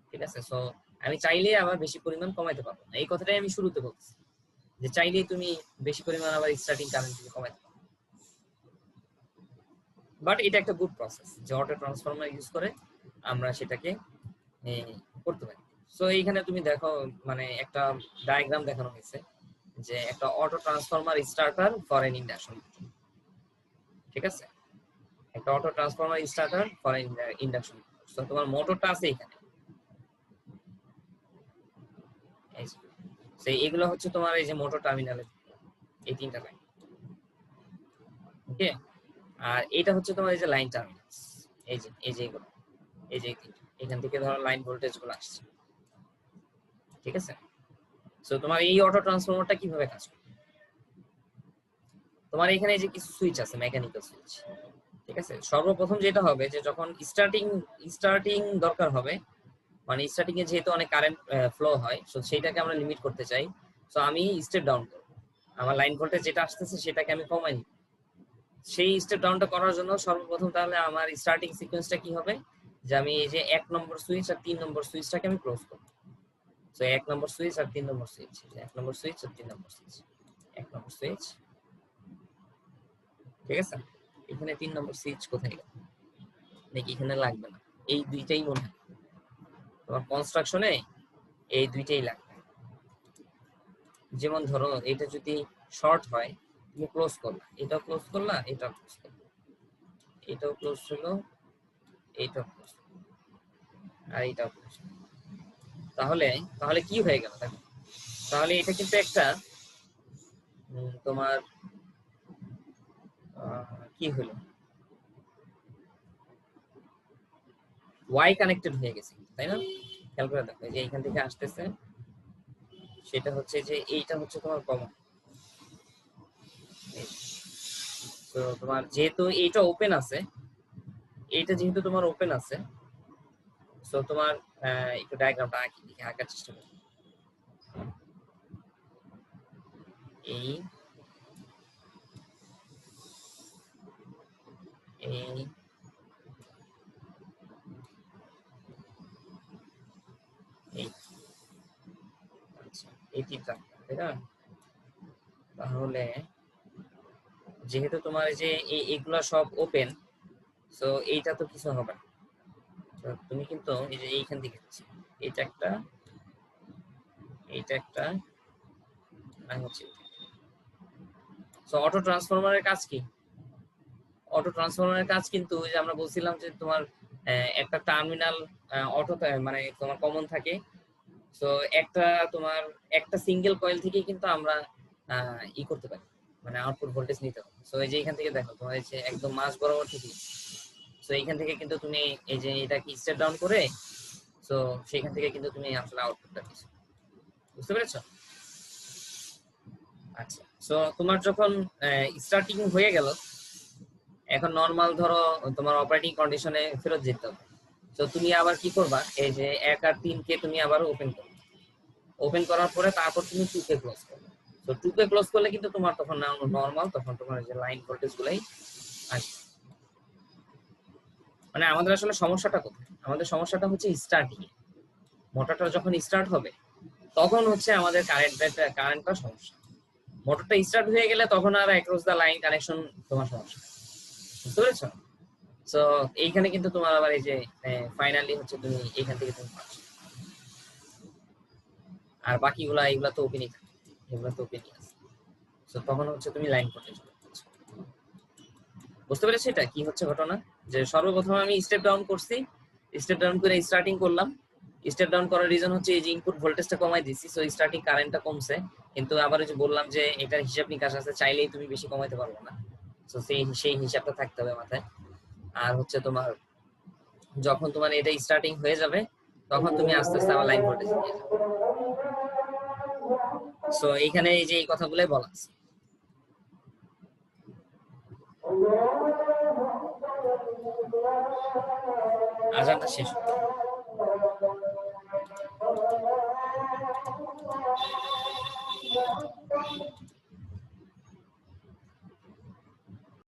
ঠিক আছে, সো আমি চাইলে আবার বেশি পরিমাণ কমাইতে পারবো না, এই কথাটাই আমি শুরুতে বলছি যে চাইলেই তুমি বেশি পরিমাণ আবার স্টার্টিং কারেন্ট কমাইতে পারো। বাট এটা একটা গুড প্রসেস যে অটো ট্রান্সফরমার ইউজ করে আমরা সেটাকে করতে পারি। সো এইখানে তুমি দেখো মানে একটা ডায়াগ্রাম দেখানো হয়েছে যে একটা auto transformer starter for N induction. ঠিক আছে, একটা auto transformer starter for induction. So তোমার মোটরটা আছে এখানে, সেই এগুলো হচ্ছে তোমার এই যে মোটর টার্মিনালের এই তিনটা লাইন। ওকে, আর এটা হচ্ছে তোমার এই যে লাইন টার্মিনাল, এই যে এগুলো, এই যে এখান থেকে ধরো লাইন ভোল্টেজ গুলো আসছে। ঠিক আছে, সো তোমার এই অটো ট্রান্সফরমারটা কিভাবে কাজ করে, তোমার এখানে যে কিছু সুইচ আছে মেকানিক্যাল সুইচ। ঠিক আছে, সর্বপ্রথম যেটা হবে যে যখন স্টার্টিং দরকার হবে, মানে স্টার্টিং এ যেহেতু অনেক কারেন্ট ফ্লো হয়, সো সেইটাকে আমরা লিমিট করতে চাই, সো আমি স্টেপ ডাউন করব, আমার লাইন ভোল্টেজ যেটা আসতেছে সেটাকে আমি কমাই নিই। সেই স্টেপ ডাউনটা করার জন্য সর্বপ্রথম তাহলে আমার স্টার্টিং সিকোয়েন্সটা কি হবে, যে আমি এই যে 1 নম্বর সুইচ আর 3 নম্বর সুইচটাকে আমি ক্লোজ করব। সো 1 নম্বর সুইচ আর 3 নম্বর সুইচ, 1 নম্বর সুইচ আর 3 নম্বর সুইচ, 1 নম্বর সুইচ, ঠিক আছে। এখানে 3 নম্বর সুইচ কোথায় গেল, নাকি এখানে লাগবে না, এই দুইটাই মনে হয় তোমার কনস্ট্রাকশনে এই দুইটাই লাগবে। যেমন ধরো এটা যদি শর্ট হয় তুমি ক্লোজ করলা, এটাও ক্লোজ করলা, এটাও ক্লোজ করলা, এটাও ক্লোজ হলো, এইটাও ক্লোজ আর এইটাও ক্লোজ। তাহলে তাহলে কি হয়ে গেল দেখো, তাহলে এটা কিন্তু একটা তোমার কি হলো, ওয়াই কানেক্টেড হয়ে গেছে, তাই না? খেয়াল করে দেখো যে এইখান থেকে আসতেছে, সেটা হচ্ছে যে এইটা হচ্ছে তোমার কমন। তো তোমার যেহেতু এইটা ওপেন আছে, এইটা যেহেতু তোমার ওপেন আছে, সো তোমার একটু ডায়াগ্রামটা আঁকি, দেখি আঁকার চেষ্টা করি। এই এই এই আচ্ছা এই তিনটা, তাই না? তাহলে যেহেতু তোমার এই যে এইগুলা সব ওপেন, সো এইটা তো কিছু হবে না। তো তুমি কিন্তু এই যে এইখান থেকে এটা একটা, এইটা একটা, আর হচ্ছে সো অটো ট্রান্সফরমারের কাজ কি? অটো ট্রান্সফরমারের কাজ কিন্তু ওই যে আমরা বলছিলাম যে তোমার একটা টার্মিনাল অটো মানে তোমার কমন থাকে। সো একটা তোমার একটা সিঙ্গেল কয়েল থেকে কিন্তু আমরা ই করতে পারি, মানে আউটপুট ভোল্টেজ নিতে পারি। সো এই যে এখান থেকে দেখো তোমার এই যে একদম মাঝ বরাবর থেকে, সো এইখান থেকে কিন্তু তুমি এই যে এটাকে স্টেপ ডাউন করে, সো সেখান থেকে কিন্তু তুমি আসলে আউটপুটটা দিচ্ছ। বুঝতে পেরেছো? আচ্ছা, সো তোমার যখন স্টার্টিং হয়ে গেল, এখন নরমাল ধরো তোমার অপারেটিং কন্ডিশনে ফেরত যেতে হবে। তো তুমি আবার কি করবা, এই যে 1 আর 3 কে তুমি আবার ওপেন করবে, ওপেন করার পরে তারপর তুমি 2 কে ক্লোজ করবে। তো 2 কে ক্লোজ করলে কিন্তু তোমার তখন নরমাল, তখন তোমার যে লাইন ভোল্টেজ গুলাই আসবে। মানে আমাদের আসলে সমস্যাটা কোথায়? আমাদের সমস্যাটা হচ্ছে স্টার্টিং এ। মোটরটা যখন স্টার্ট হবে তখন হচ্ছে আমাদের কারেন্টটা সমস্যা। মোটরটা স্টার্ট হয়ে গেলে তখন আর অ্যাক্রস দা লাইন কানেকশন তোমার সমস্যা। বুঝতে পেরেছো? সো এইখানে কিন্তু তোমার আবার এই যে ফাইনালি হচ্ছে তুমি এইখান থেকে তুমি পাচ্ছ, আর বাকিগুলা এগুলা তো ওপেনই থাকে, এগুলা তো ওপেনই আছে। সো তখন হচ্ছে তুমি লাইন করতে চলে যাচ্ছ। বুঝতে পেরেছো এটা কি হচ্ছে ঘটনা? যে সর্বপ্রথম আমি স্টেপ ডাউন করছি, স্টেপ ডাউন করে স্টার্টিং করলাম। স্টেপ ডাউন করার রিজন হচ্ছে এই যে ইনপুট ভোল্টেজটা কমাই দিছি, সো স্টার্টিং কারেন্টটা কমছে। কিন্তু আবার যে বললাম যে এটার হিসাব নিকাশ আছে, চাইলেই তুমি বেশি কমাইতে পারবে না। সো সেই হিসাবটা থাকতে হবে মাথায়। আর হচ্ছে তোমার যখন তোমার এটা স্টার্টিং হয়ে যাবে তখন তুমি আস্তে আস্তে আবার লাইন ভোল্টেজ নিয়ে যাবে। সো এইখানে এই যে এই কথাগুলোই বলা আছে। আজানটা শেষ হলো।